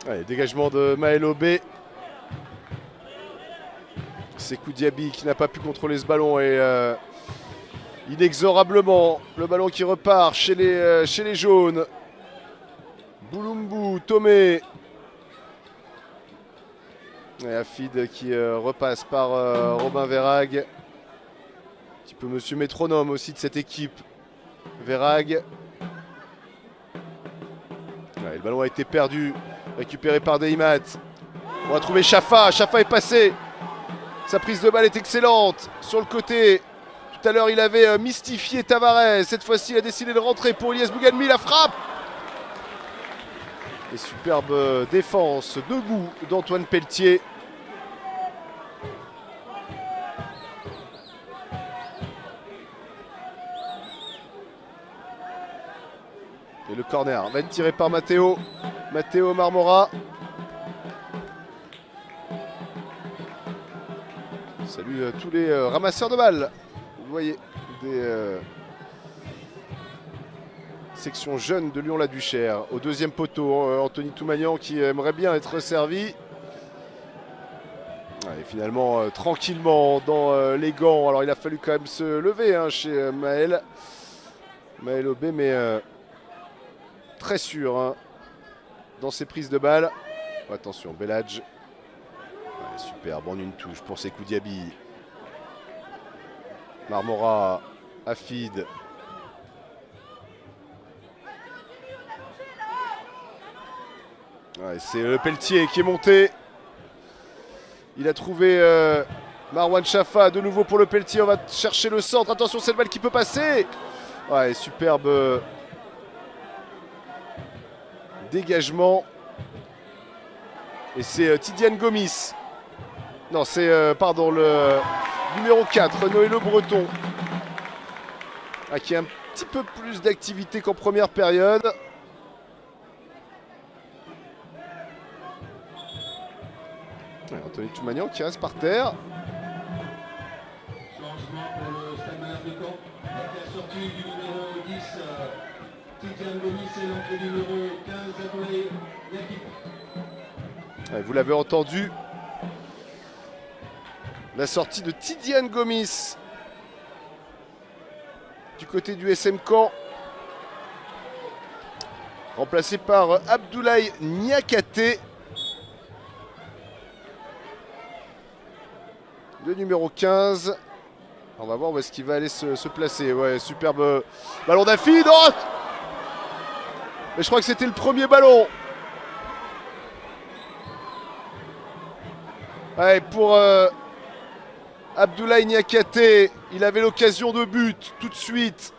Allez, dégagement de Maël Aubé. Sekou Diaby qui n'a pas pu contrôler ce ballon et inexorablement le ballon qui repart chez les jaunes. Boulumbu, Tomé. Et Hafid qui repasse par Robin Verhaeghe. Un petit peu monsieur métronome aussi de cette équipe. Verhaeghe. Ouais, le ballon a été perdu. Récupéré par Deimat. On va trouver Chafa. Chafa est passé Sa prise de balle est excellente sur le côté. Tout à l'heure, il avait mystifié Tavares. Cette fois-ci, il a décidé de rentrer pour Ilyes Bouganmi. La frappe. Et superbe défense debout d'Antoine Pelletier. Et le corner va être tiré par Matteo. Matteo Marmora. Salut tous les ramasseurs de balles. Vous voyez, des sections jeunes de Lyon-la-Duchère. Au deuxième poteau, Anthony Toumagnan qui aimerait bien être servi. Et finalement, tranquillement dans les gants. Alors il a fallu quand même se lever hein, chez Maël Aubé, mais très sûr hein, dans ses prises de balles. Oh, attention, Belhadj. Ouais, super, bon une touche pour Sékou Diaby. Marmora, Hafid. Ouais, c'est le Pelletier qui est monté. Il a trouvé Marwan Chafa de nouveau pour le Pelletier. On va chercher le centre. Attention, cette balle qui peut passer. Ouais, superbe dégagement. Et c'est Tidiane Gomis. Non, c'est, pardon, le numéro 4, Noé Le Breton. Qui a un petit peu plus d'activité qu'en première période. Anthony Toumagnan qui reste par terre. Changement pour le Stade Malherbe de Caen. Avec la sortie du numéro 10, Tidiane Gomis et l'entrée du numéro 15, Abdoulaye Yakib. Vous l'avez entendu. La sortie de Tidiane Gomis du côté du SM Caen. Remplacé par Abdoulaye Niakate. Le numéro 15. On va voir où est-ce qu'il va aller se placer. Ouais, superbe ballon d'Hafid. Oh, mais je crois que c'était le premier ballon. Ouais, pour Abdoulaye Niakate, il avait l'occasion de but tout de suite.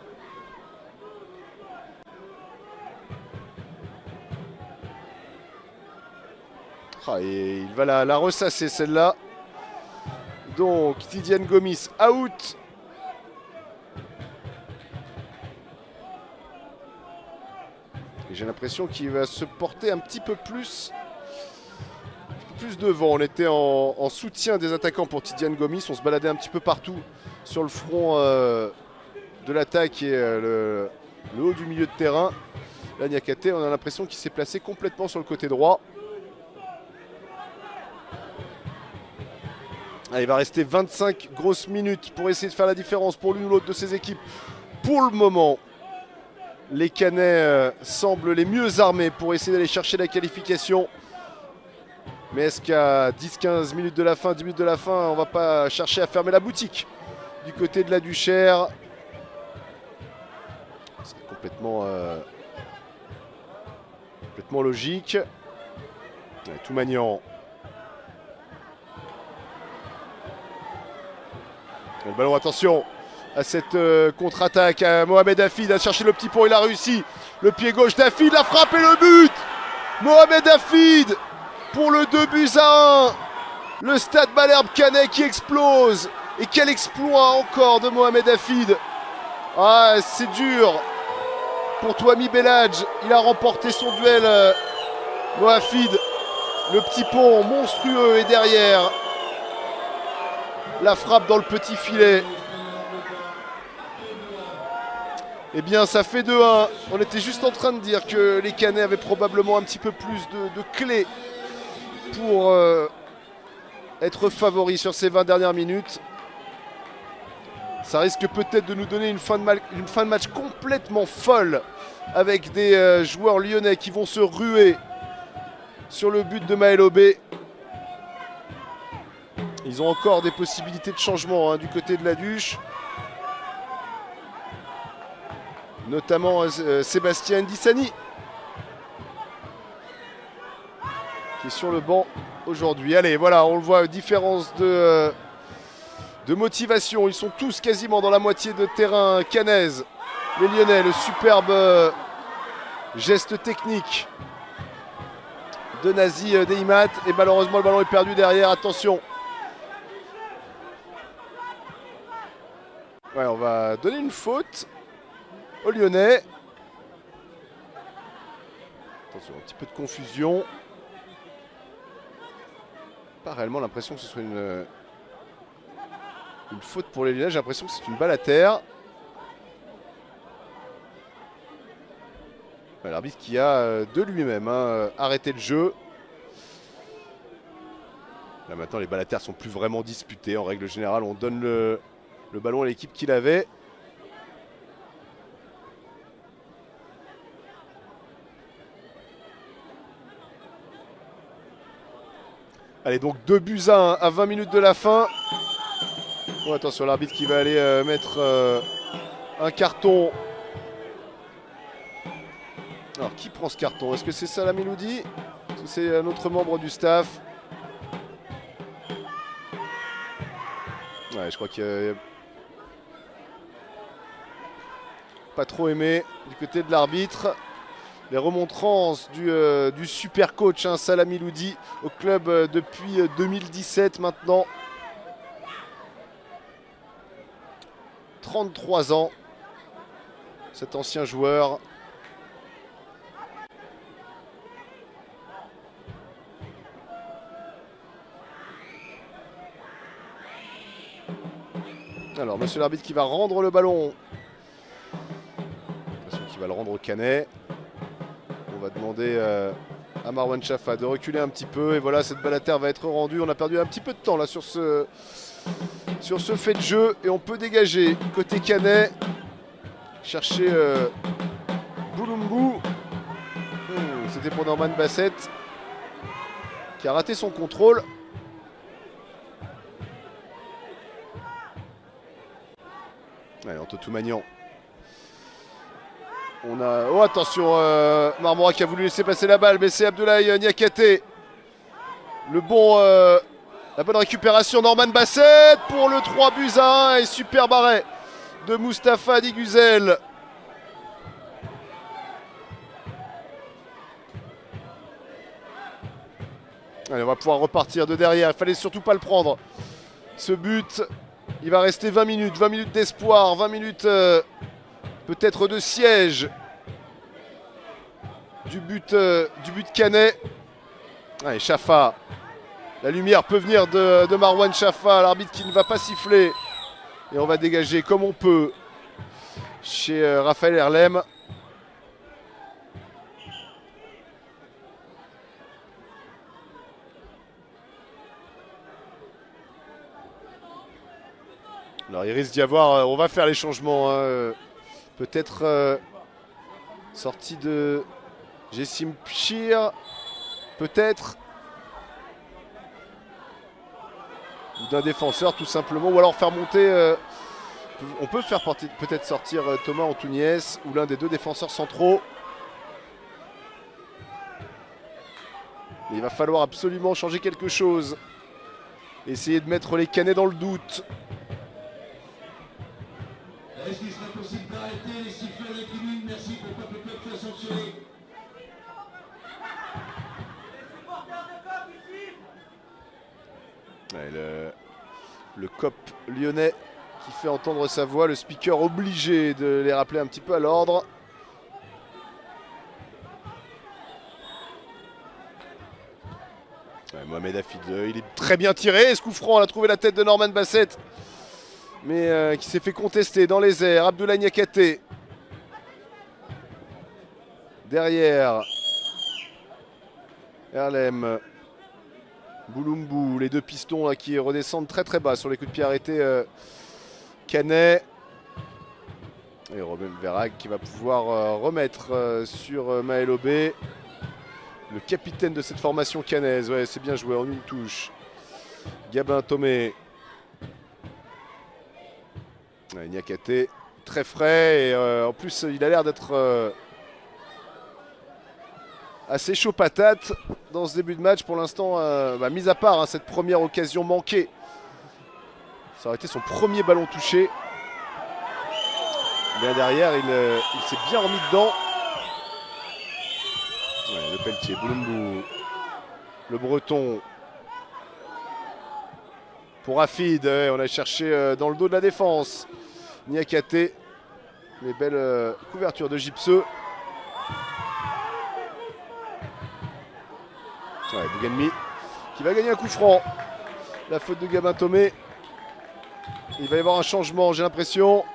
Et il va la ressasser celle-là. Donc Tidiane Gomis out. Et j'ai l'impression qu'il va se porter un petit peu plus devant. On était en soutien des attaquants pour Tidiane Gomis. On se baladait un petit peu partout sur le front de l'attaque et le haut du milieu de terrain. Là, Niakate, on a l'impression qu'il s'est placé complètement sur le côté droit. Il va rester 25 grosses minutes pour essayer de faire la différence pour l'une ou l'autre de ces équipes. Pour le moment, les Canets semblent les mieux armés pour essayer d'aller chercher la qualification. Mais est-ce qu'à 10-15 minutes de la fin, 10 minutes de la fin, on ne va pas chercher à fermer la boutique du côté de la Duchère? C'est complètement logique. Toumagnan. Le ballon, attention à cette contre-attaque. Mohamed Hafid a cherché le petit pont, il a réussi. Le pied gauche d'Hafid, la frappe et le but. Mohamed Hafid pour le 2-1. Le Stade Malherbe Canet qui explose. Et quel exploit encore de Mohamed Hafid. Ah, c'est dur pour Touami Belhadj. Il a remporté son duel. Mohamed, le petit pont monstrueux est derrière. La frappe dans le petit filet. Eh bien, ça fait 2-1. On était juste en train de dire que les Canets avaient probablement un petit peu plus de clés pour être favoris sur ces 20 dernières minutes. Ça risque peut-être de nous donner une fin de match complètement folle avec des joueurs lyonnais qui vont se ruer sur le but de Maël Aubé. Ils ont encore des possibilités de changement du côté de la Duche. Notamment Sébastien Ndissani, qui est sur le banc aujourd'hui. Allez, voilà, on le voit, différence de de motivation. Ils sont tous quasiment dans la moitié de terrain caennaise. Les Lyonnais, le superbe geste technique de Nazi Deimat. Et malheureusement, le ballon est perdu derrière. Attention. Ouais, on va donner une faute aux Lyonnais. Attention, un petit peu de confusion. Pas réellement l'impression que ce soit une faute pour les Lyonnais. J'ai l'impression que c'est une balle à terre. Ouais, l'arbitre qui a de lui-même arrêté le jeu. Là maintenant les balles à terre sont plus vraiment disputées. En règle générale on donne le ballon à l'équipe qui l'avait. Allez, donc 2-1 à 20 minutes de la fin. Bon, attention, l'arbitre qui va aller mettre un carton. Alors, qui prend ce carton? Est-ce que c'est Salah Meloudi? Est-ce que c'est un autre membre du staff? Ouais, je crois qu'il y a pas trop aimé du côté de l'arbitre. Les remontrances du super coach Salah Meloudi au club depuis 2017 maintenant. 33 ans, cet ancien joueur. Alors, monsieur l'arbitre qui va rendre le ballon. Attention, qui va le rendre au Canet. On va demander à Marwan Chafa de reculer un petit peu. Et voilà, cette balle à terre va être rendue. On a perdu un petit peu de temps là sur ce fait de jeu. Et on peut dégager côté Canet. Chercher Bouloumbu. C'était pour Norman Bassett qui a raté son contrôle. Allez, Antotou Magnan. On a... Oh, attention, Marmora qui a voulu laisser passer la balle, mais c'est Abdoulaye Niakate. La bonne récupération, Norman Bassett pour le 3-1 et super arrêt de Mustapha Diguzel. Allez, on va pouvoir repartir de derrière, il fallait surtout pas le prendre. Ce but, il va rester 20 minutes d'espoir, 20 minutes... peut-être de siège du but Canet. Allez, Chafa. La lumière peut venir de Marwan Chafa, l'arbitre qui ne va pas siffler. Et on va dégager comme on peut chez Raphaël Herlem. Alors il risque d'y avoir, on va faire les changements. Peut-être sortie de Jessim Pchir, peut-être. Ou d'un défenseur tout simplement. Ou alors faire monter, on peut faire peut-être sortir Thomas Antouniès ou l'un des deux défenseurs centraux. Mais il va falloir absolument changer quelque chose. Essayer de mettre les Canets dans le doute. Est-ce qu'il serait possible d'arrêter les sifflets des tribunes? Merci pour pas que le club soit sanctionné. Ouais, le COP lyonnais qui fait entendre sa voix, le speaker obligé de les rappeler un petit peu à l'ordre. Ouais, Mohamed Hafid, il est très bien tiré. Ce coup franc, on a trouvé la tête de Norman Bassett. Mais qui s'est fait contester dans les airs. Abdoulaye Niakate. Derrière. Herlem. Bouloumbu. Les deux pistons là, qui redescendent très très bas sur les coups de pied arrêtés. Canet. Et Robin Verhaeghe qui va pouvoir remettre sur Maël Aubé. Le capitaine de cette formation canaise. Ouais, c'est bien joué en une touche. Gabin Thomé. Niakate, très frais et en plus il a l'air d'être assez chaud patate dans ce début de match pour l'instant, mis à part cette première occasion manquée Ça aurait été son premier ballon touché. Bien derrière, il s'est bien remis dedans. Ouais, le Pelletier, Boulumbu, le Breton. Pour Afid, ouais, on a cherché dans le dos de la défense. Niakate, les belles couvertures de Gypseux. Ouais, Bouganmi qui va gagner un coup franc. La faute de Gabin Tomé. Il va y avoir un changement, j'ai l'impression.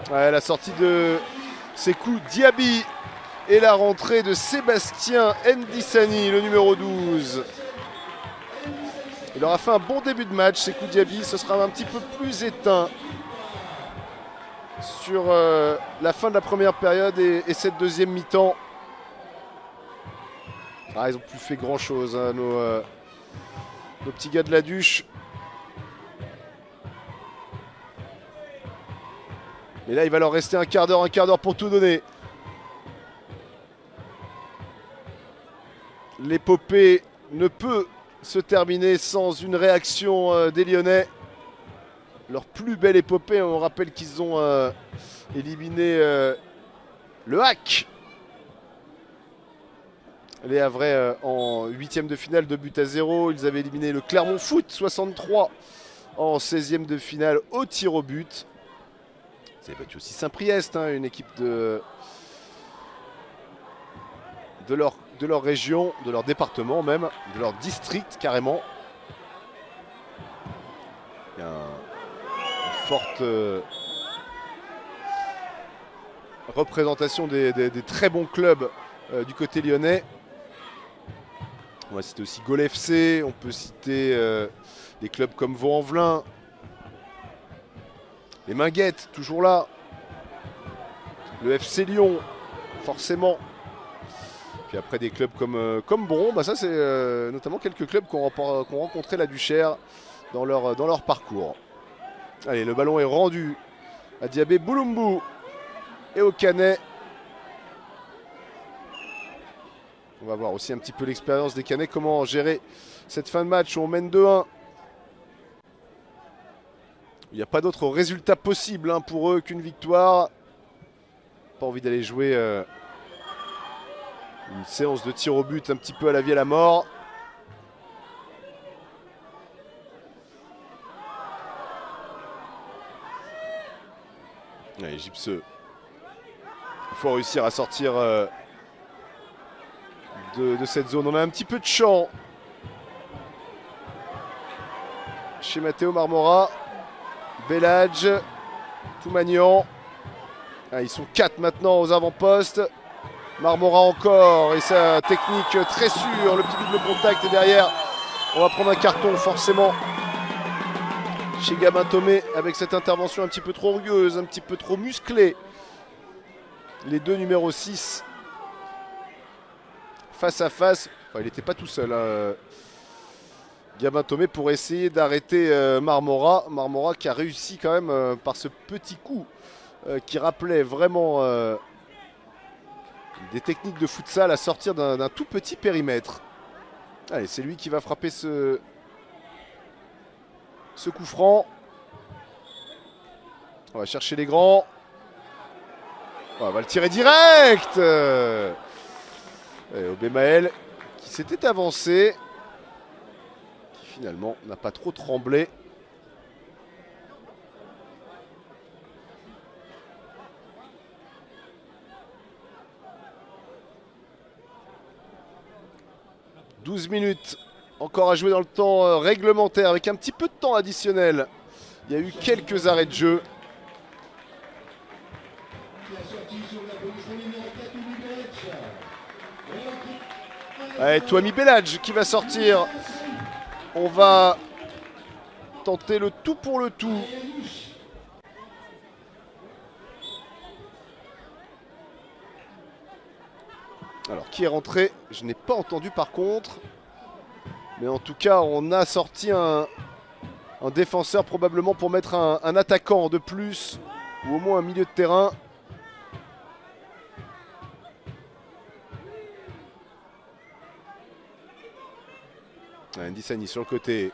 Ouais, la sortie de Sekou Diaby et la rentrée de Sébastien Ndissani, le numéro 12. Il aura fait un bon début de match, Sekou Diaby. Ce sera un petit peu plus éteint sur la fin de la première période et cette deuxième mi-temps. Ah, ils n'ont plus fait grand-chose, hein, nos petits gars de la Duche. Mais là, il va leur rester un quart d'heure pour tout donner. L'épopée ne peut se terminer sans une réaction des Lyonnais. Leur plus belle épopée, on rappelle qu'ils ont éliminé le Hack. Les Havrais en 8e de finale, 2-0. Ils avaient éliminé le Clermont Foot 63 en 16e de finale au tir au but. Ils avaient battu aussi Saint-Priest, hein, une équipe de leur région, de leur département même, de leur district carrément. Il y a une forte représentation des très bons clubs du côté lyonnais. On va citer aussi Gol FC, on peut citer des clubs comme Vaux-en-Velin. Les Minguettes, toujours là. Le FC Lyon, forcément. Puis après des clubs comme Bron, bah ça c'est notamment quelques clubs qui ont rencontré la Duchère dans leur parcours. Allez, le ballon est rendu à Diabé Boulumbu et au Canet. On va voir aussi un petit peu l'expérience des Canets, comment gérer cette fin de match où on mène 2-1. Il n'y a pas d'autre résultat possible hein, pour eux qu'une victoire. Pas envie d'aller jouer une séance de tir au but un petit peu à la vie à la mort. Allez, Gypseux. Il faut réussir à sortir de cette zone. On a un petit peu de champ chez Matteo Marmora. Belladj, Toumagnan. Ah, ils sont 4 maintenant aux avant-postes. Marmora encore et sa technique très sûre. Le petit double contact et derrière. On va prendre un carton forcément chez Gabin Tomé avec cette intervention un petit peu trop rugueuse, un petit peu trop musclée. Les deux numéros 6 face à face. Enfin, il n'était pas tout seul. Hein. Gabin Tomé pour essayer d'arrêter Marmora. Marmora qui a réussi quand même par ce petit coup qui rappelait vraiment des techniques de futsal à sortir d'un tout petit périmètre. Allez, c'est lui qui va frapper ce coup franc. On va chercher les grands. On va le tirer direct. Obemael qui s'était avancé. Finalement, n'a pas trop tremblé. « 12 minutes encore à jouer dans le temps réglementaire avec un petit peu de temps additionnel. Il y a eu quelques arrêts de jeu. Allez, Touami Belladj qui va sortir. On va tenter le tout pour le tout. Alors, qui est rentré? Je n'ai pas entendu par contre. Mais en tout cas, on a sorti un défenseur probablement pour mettre un attaquant de plus. Ou au moins un milieu de terrain. Ndissani sur le côté.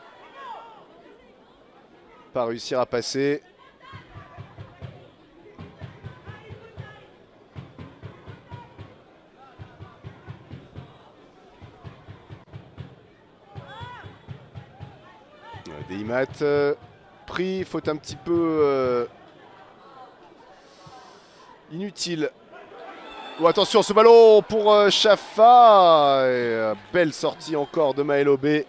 Pas réussir à passer. Deimat pris, faute un petit peu inutile. Oh, attention, ce ballon pour Chafa. Et, belle sortie encore de Maël B.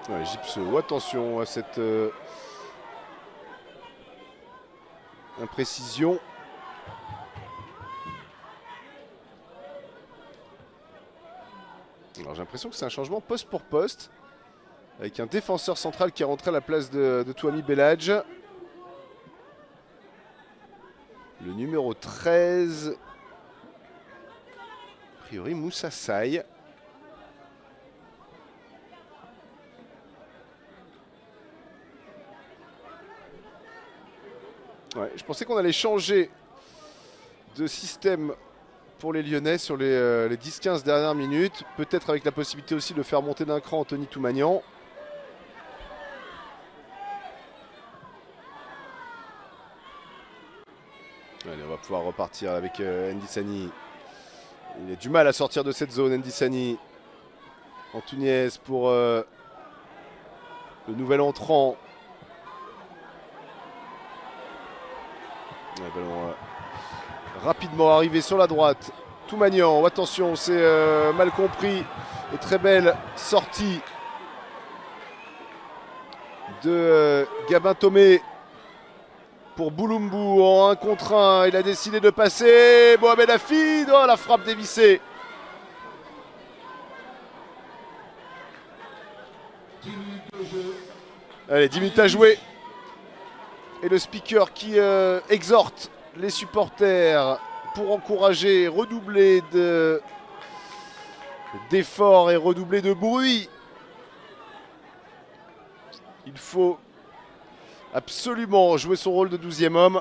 Ouais, Gypseux, attention à cette imprécision. Alors j'ai l'impression que c'est un changement poste pour poste. Avec un défenseur central qui est rentré à la place de Touami Belhadj. Le numéro 13. A priori Moussa Saï. Ouais, je pensais qu'on allait changer de système pour les Lyonnais sur les 10-15 dernières minutes. Peut-être avec la possibilité aussi de faire monter d'un cran Anthony Toumanian. Allez, on va pouvoir repartir avec Ndissani. Il a du mal à sortir de cette zone, Ndissani. Antunes pour le nouvel entrant. Le ballon rapidement arrivé sur la droite. Toumanian, oh, attention, c'est mal compris. Et très belle sortie de Gabin Tomé pour Bouloumbou en 1 contre 1. Il a décidé de passer. Mohamed Hafid, oh, la frappe dévissée. 10 minutes de jeu. Allez, 10 minutes à jouer. Et le speaker qui exhorte les supporters pour encourager, redoubler d'efforts et redoubler de bruit. Il faut absolument jouer son rôle de 12e homme.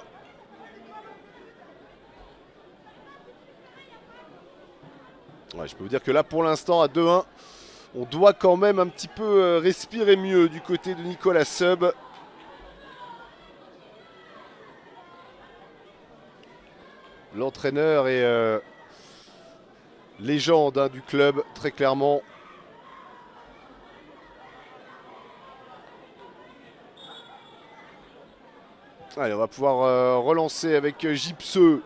Ouais, je peux vous dire que là, pour l'instant, à 2-1, on doit quand même un petit peu respirer mieux du côté de Nicolas Sub. L'entraîneur est légende du club, très clairement. Allez, on va pouvoir relancer avec Gypseux.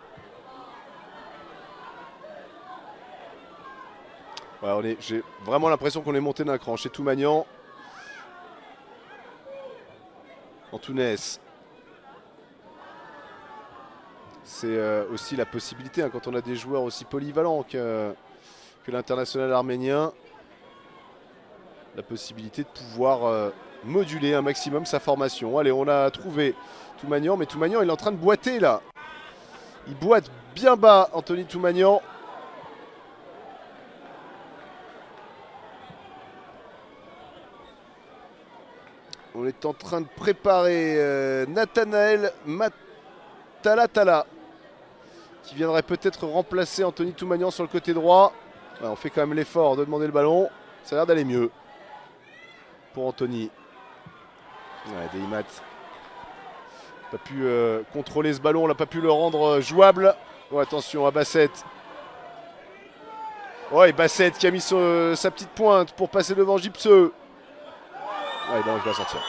Ouais, j'ai vraiment l'impression qu'on est monté d'un cran chez Toumanian. Antunes. C'est aussi la possibilité, hein, quand on a des joueurs aussi polyvalents que l'international arménien, la possibilité de pouvoir moduler un maximum sa formation. Allez, on a trouvé Toumanian, mais Toumanian il est en train de boiter là. Il boite bien bas, Anthony Toumanian. On est en train de préparer Nathanaël Matalatala, qui viendrait peut-être remplacer Anthony Toumanian sur le côté droit. Ouais, on fait quand même l'effort de demander le ballon. Ça a l'air d'aller mieux pour Anthony. Ouais, Deimat n'a pas pu contrôler ce ballon, on n'a pas pu le rendre jouable. Oh, attention à Basset. Oh, et Basset qui a mis sa petite pointe pour passer devant Gypseux. Ouais, le ballon qui va sortir.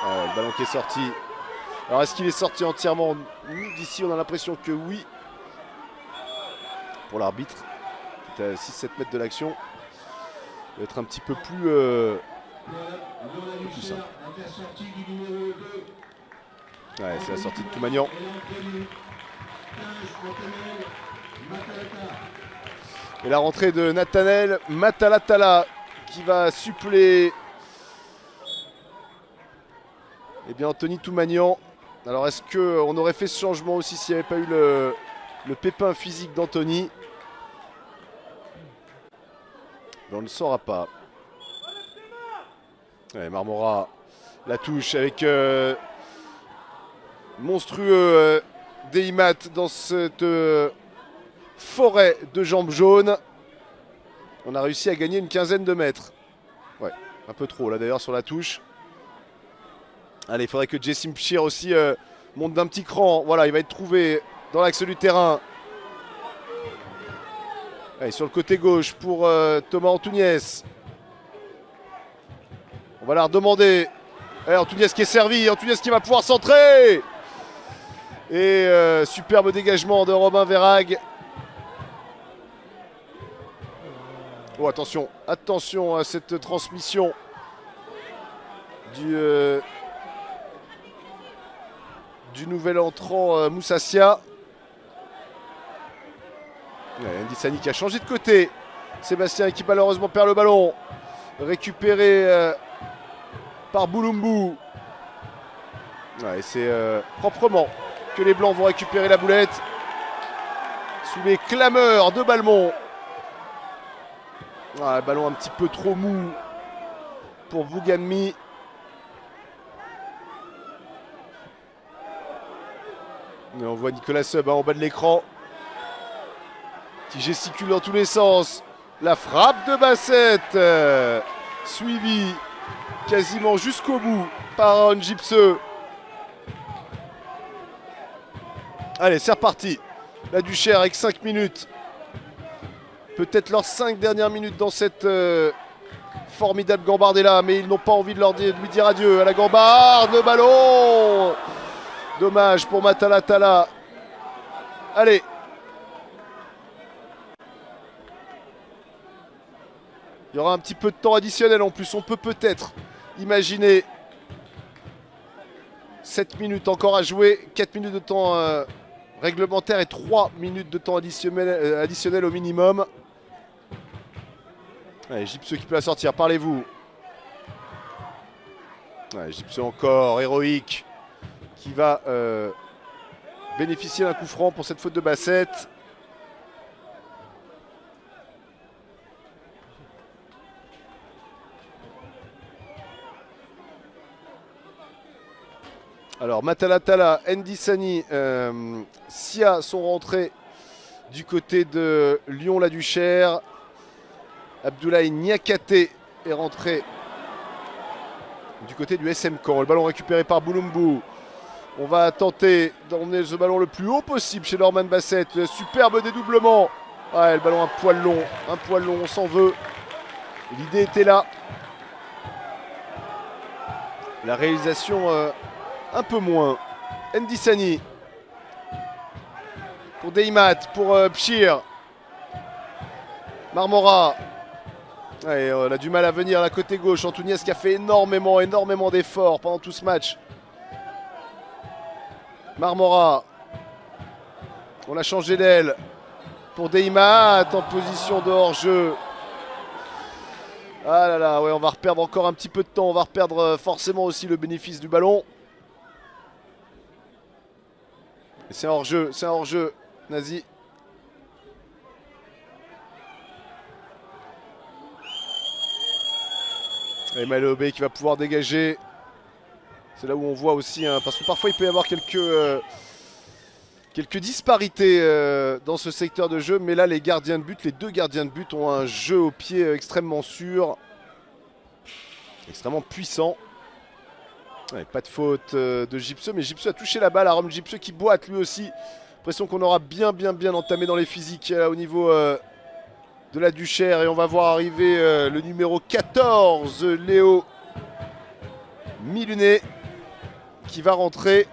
Ouais, le ballon qui est sorti. Alors est-ce qu'il est sorti entièrement? D'ici on a l'impression que oui. Pour l'arbitre, qui est à 6-7 mètres de l'action. Il va être un petit peu plus simple. Ouais, c'est la sortie de Toumanian. Et la rentrée de Nathanaël Matalatala qui va suppléer Anthony Toumanian. Alors est-ce qu'on aurait fait ce changement aussi s'il n'y avait pas eu le pépin physique d'Anthony? On ne le saura pas. Ouais, Marmora La touche avec monstrueux Deimat dans cette forêt de jambes jaunes. On a réussi à gagner une quinzaine de mètres. Ouais, un peu trop là d'ailleurs sur la touche. Allez, il faudrait que Jessim Pchir aussi monte d'un petit cran. Voilà, il va être trouvé dans l'axe du terrain. Allez, sur le côté gauche pour Thomas Antunes. On va la redemander. Allez, Antunes qui est servi, Antunes qui va pouvoir centrer. Et superbe dégagement de Robin Verhaeghe. Oh, attention, attention à cette transmission du nouvel entrant Moussassia. Ndissani qui a changé de côté. Sébastien qui malheureusement perd le ballon. Récupéré par Boulumbu. Ouais, c'est proprement que les Blancs vont récupérer la boulette. Sous les clameurs de Balmont. Ah, le ballon un petit peu trop mou pour Bouganmi. Et on voit Nicolas Seub en bas de l'écran qui gesticule dans tous les sens. La frappe de Bassett suivie quasiment jusqu'au bout par Aaron Gypseux. Allez, c'est reparti. La Duchère avec 5 minutes. Peut-être leurs 5 dernières minutes dans cette formidable Gambardella, mais ils n'ont pas envie de lui dire adieu. À la Gambarde, le ballon. Dommage pour Matalatala. Allez. Il y aura un petit peu de temps additionnel en plus. On peut peut-être imaginer 7 minutes encore à jouer. 4 minutes de temps réglementaire et 3 minutes de temps additionnel au minimum. Allez, Gypseux qui peut la sortir, parlez-vous. Ouais, Gypseux encore, héroïque, qui va bénéficier d'un coup franc pour cette faute de Bassett. Alors Matalatala, Ndissani, Sia sont rentrés du côté de Lyon-la-Duchère. Abdoulaye Niakate est rentré du côté du SM Caen. Le ballon récupéré par Boulumbu. On va tenter d'emmener ce ballon le plus haut possible chez Norman Bassett. Superbe dédoublement. Ouais, le ballon un poil long, on s'en veut. L'idée était là. La réalisation un peu moins. Ndissani pour Deimat, pour Pchir. Marmora. Ouais, on a du mal à venir à la côté gauche. Antunes qui a fait énormément d'efforts pendant tout ce match. Marmora. On a changé d'aile pour Deimat en position de hors-jeu. Ah là là, ouais, on va reperdre encore un petit peu de temps. On va reperdre forcément aussi le bénéfice du ballon. C'est un hors-jeu, Nazi. Et Malobé qui va pouvoir dégager. C'est là où on voit aussi, hein, parce que parfois il peut y avoir quelques disparités dans ce secteur de jeu. Mais là, les gardiens de but, les deux gardiens de but ont un jeu au pied extrêmement sûr. Extrêmement puissant. Ouais, pas de faute de Gypseux, mais Gypseux a touché la balle. Aaron Gypseux qui boite lui aussi. L'impression qu'on aura bien entamé dans les physiques au niveau de la Duchère. Et on va voir arriver le numéro 14, Léo Milunet, qui va rentrer.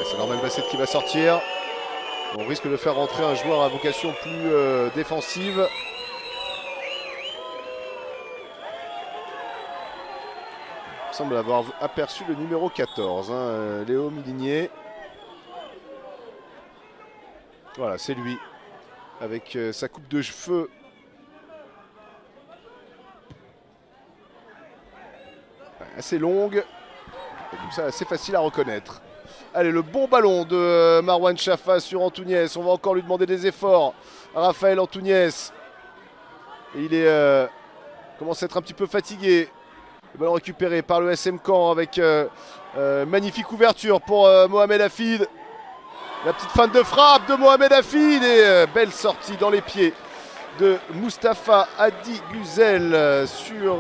C'est Norman Bassett qui va sortir. On risque de faire rentrer un joueur à vocation plus défensive. Il semble avoir aperçu le numéro 14, hein, Léo Milinier. Voilà, c'est lui, avec sa coupe de cheveux. assez longue, et comme ça assez facile à reconnaître. Allez, le bon ballon de Marwan Chafa sur Antunes. On va encore lui demander des efforts. Raphaël Antunes. Et il est commence à être un petit peu fatigué. Le ballon récupéré par le SM Caen avec magnifique ouverture pour Mohamed Hafid. La petite feinte de frappe de Mohamed Hafid et belle sortie dans les pieds de Mustapha Hadi Güzel sur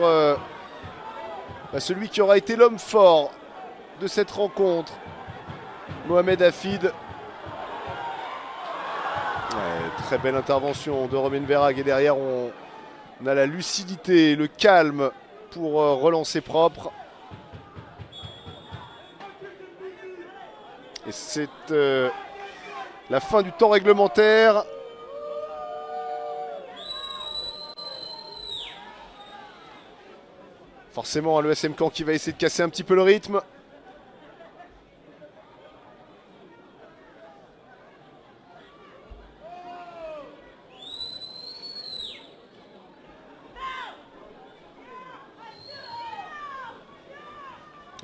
celui qui aura été l'homme fort de cette rencontre. Mohamed Hafid. Ouais, très belle intervention de Romain Verhaeghe et derrière on a la lucidité, le calme pour relancer propre. Et c'est la fin du temps réglementaire. Forcément, le SM Caen qui va essayer de casser un petit peu le rythme.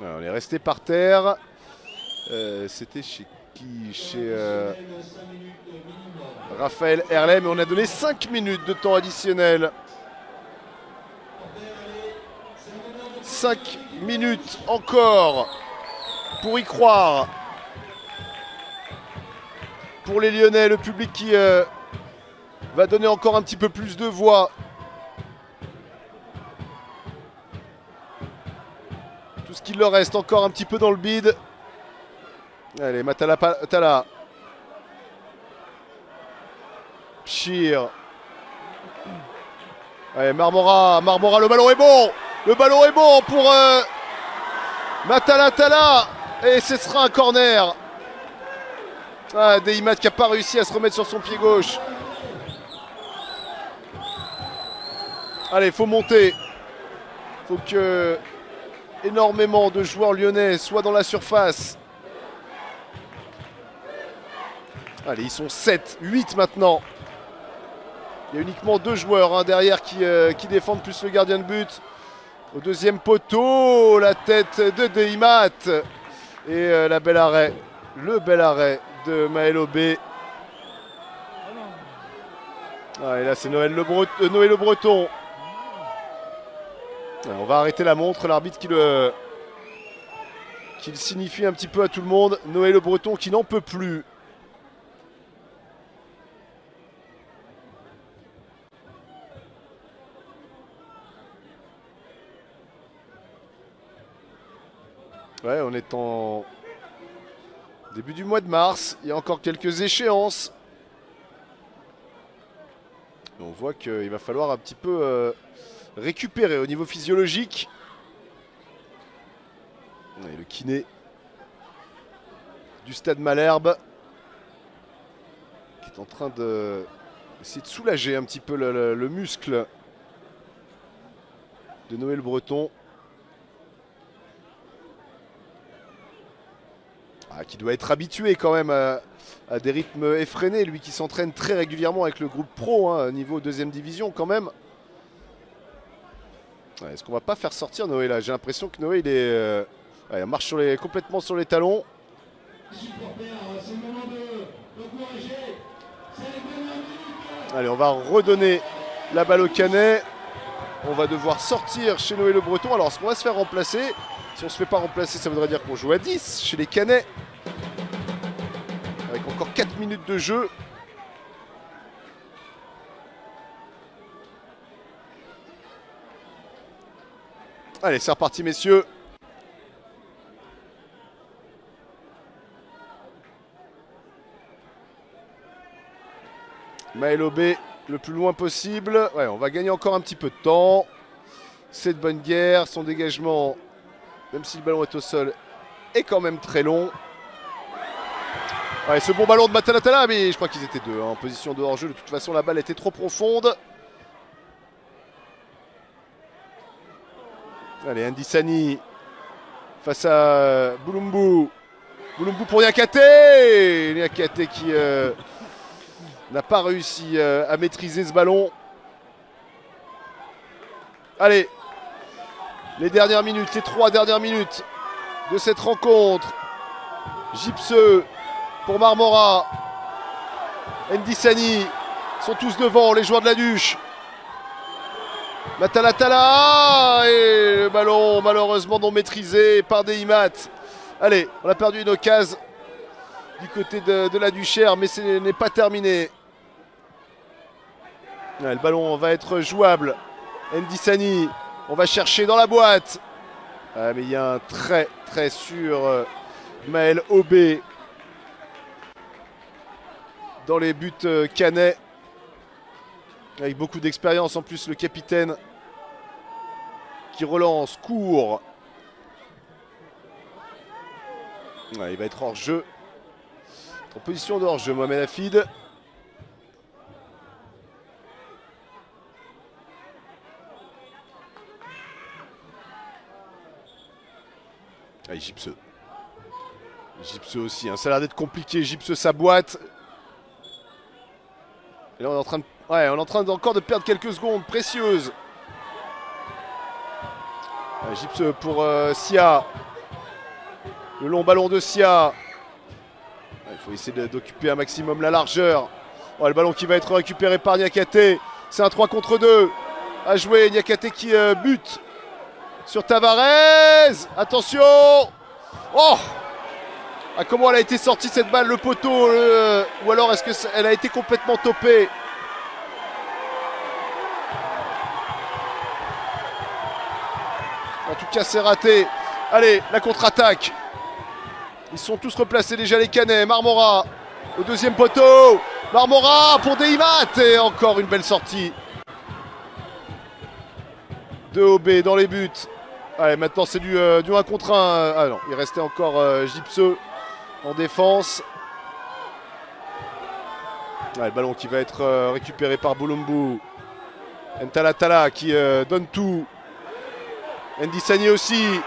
Alors, on est resté par terre. C'était chez qui? Chez Raphaël Herlet, mais on a donné 5 minutes de temps additionnel. 5 minutes encore pour y croire. Pour les Lyonnais, le public qui va donner encore un petit peu plus de voix. Tout ce qu'il leur reste encore un petit peu dans le bide. Allez, Matala Tala. Pchir. Allez, Marmora, le ballon est bon. Le ballon est bon pour Matala Tala. Et ce sera un corner. Ah, Deimat qui n'a pas réussi à se remettre sur son pied gauche. Allez, il faut monter. Il faut que énormément de joueurs lyonnais soient dans la surface. Allez, ils sont 7, 8 maintenant. Il y a uniquement 2 joueurs derrière qui défendent, plus le gardien de but. Au deuxième poteau, la tête de Deimat. Et le bel arrêt de Maël Aubé. Ah, et là, c'est Noël Le Breton. Alors, on va arrêter la montre, l'arbitre qui le signifie un petit peu à tout le monde. Noël Le Breton qui n'en peut plus. Ouais, on est en début du mois de mars. Il y a encore quelques échéances. Et on voit qu'il va falloir un petit peu récupérer au niveau physiologique. Et le kiné du stade Malherbe qui est en train d'essayer de soulager un petit peu le muscle de Noël Breton. Qui doit être habitué quand même à des rythmes effrénés, lui qui s'entraîne très régulièrement avec le groupe pro, niveau 2e division quand même. Ouais, est-ce qu'on va pas faire sortir Noé là? J'ai l'impression que Noé il marche complètement sur les talons. Allez, on va redonner la balle au Canet. On va devoir sortir chez Noé Le Breton. Alors, est-ce qu'on va se faire remplacer? Si on ne se fait pas remplacer, ça voudrait dire qu'on joue à 10 chez les Canets. Avec encore 4 minutes de jeu. Allez, c'est reparti, messieurs. Maël Aubé, le plus loin possible. Ouais, on va gagner encore un petit peu de temps. C'est de bonne guerre. Son dégagement, même si le ballon est au sol, est quand même très long. Ouais, ce bon ballon de Matalatala, mais je crois qu'ils étaient deux en position de hors-jeu. De toute façon, la balle était trop profonde. Allez, Ndissani face à Boulumbu. Boulumbu pour Niakate. Niakate qui n'a pas réussi à maîtriser ce ballon. Allez, les dernières minutes, les 3 dernières minutes de cette rencontre. Gypseux pour Marmora. Ndissani sont tous devant, les joueurs de la Duche. Matalatala et le ballon malheureusement non maîtrisé par Deimat. Allez, on a perdu une occasion du côté de la Duchère, mais ce n'est pas terminé. Ouais, le ballon va être jouable. Ndissani, on va chercher dans la boîte. Ah, mais il y a un très sûr Maël Aubé dans les buts canets. Avec beaucoup d'expérience en plus, le capitaine qui relance, court. Ouais, il va être hors jeu. En position de hors jeu, Mohamed Hafid. Ah, Gypseux. Gypseux aussi, hein. Ça a l'air d'être compliqué. Gypseux, sa boîte. Et là, on est en train de... Ouais, on est en train encore de perdre quelques secondes précieuses. Gypseux pour Sia. Le long ballon de Sia. Il faut essayer d'occuper un maximum la largeur. Oh, le ballon qui va être récupéré par Niakate. C'est un 3 contre 2. À jouer, Niakate qui bute sur Tavares. Attention. Oh, ah, comment elle a été sortie cette balle, le poteau, ou alors est-ce qu'elle a été complètement topée? En tout cas, c'est raté. Allez, la contre-attaque. Ils sont tous replacés déjà, les Canets. Marmora au deuxième poteau. Marmora pour Deimat. Et encore une belle sortie de OB dans les buts. Allez, maintenant c'est du 1 contre 1. Ah non, il restait encore Gypseux en défense. Ouais, le ballon qui va être récupéré par Boulumbu. Ntalatala qui donne tout. Ndissani aussi.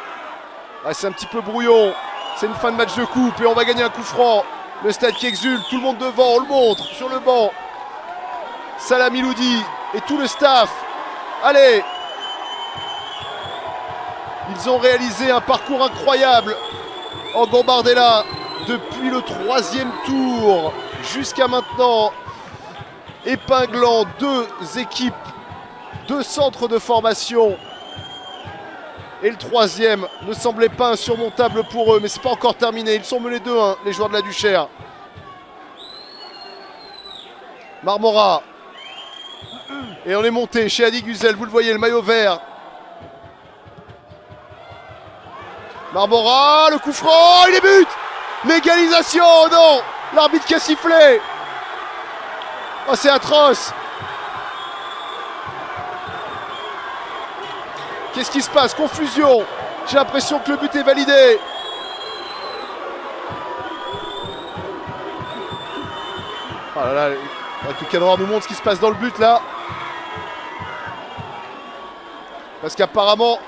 Ah, c'est un petit peu brouillon. C'est une fin de match de coupe et on va gagner un coup franc. Le stade qui exulte, tout le monde devant, on le montre sur le banc. Salah Miloudi et tout le staff. Allez. Ils ont réalisé un parcours incroyable en Gambardella depuis le 3e tour jusqu'à maintenant, épinglant 2 équipes, 2 centres de formation. Et le 3e ne semblait pas insurmontable pour eux, mais c'est pas encore terminé. Ils sont menés 2-1, les joueurs de la Duchère. Marmora. Et on est monté chez Adi Güzel, vous le voyez, le maillot vert. Marmora, le coup franc, il est but. L'égalisation, oh non. L'arbitre qui a sifflé. Oh, c'est atroce. Qu'est-ce qui se passe? Confusion. J'ai l'impression que le but est validé. Oh là là, le cadreur nous montre ce qui se passe dans le but là. Parce qu'apparemment,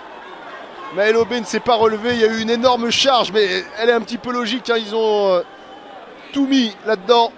Maël Aubé ne s'est pas relevé. Il y a eu une énorme charge, mais elle est un petit peu logique, hein. Ils ont tout mis là-dedans.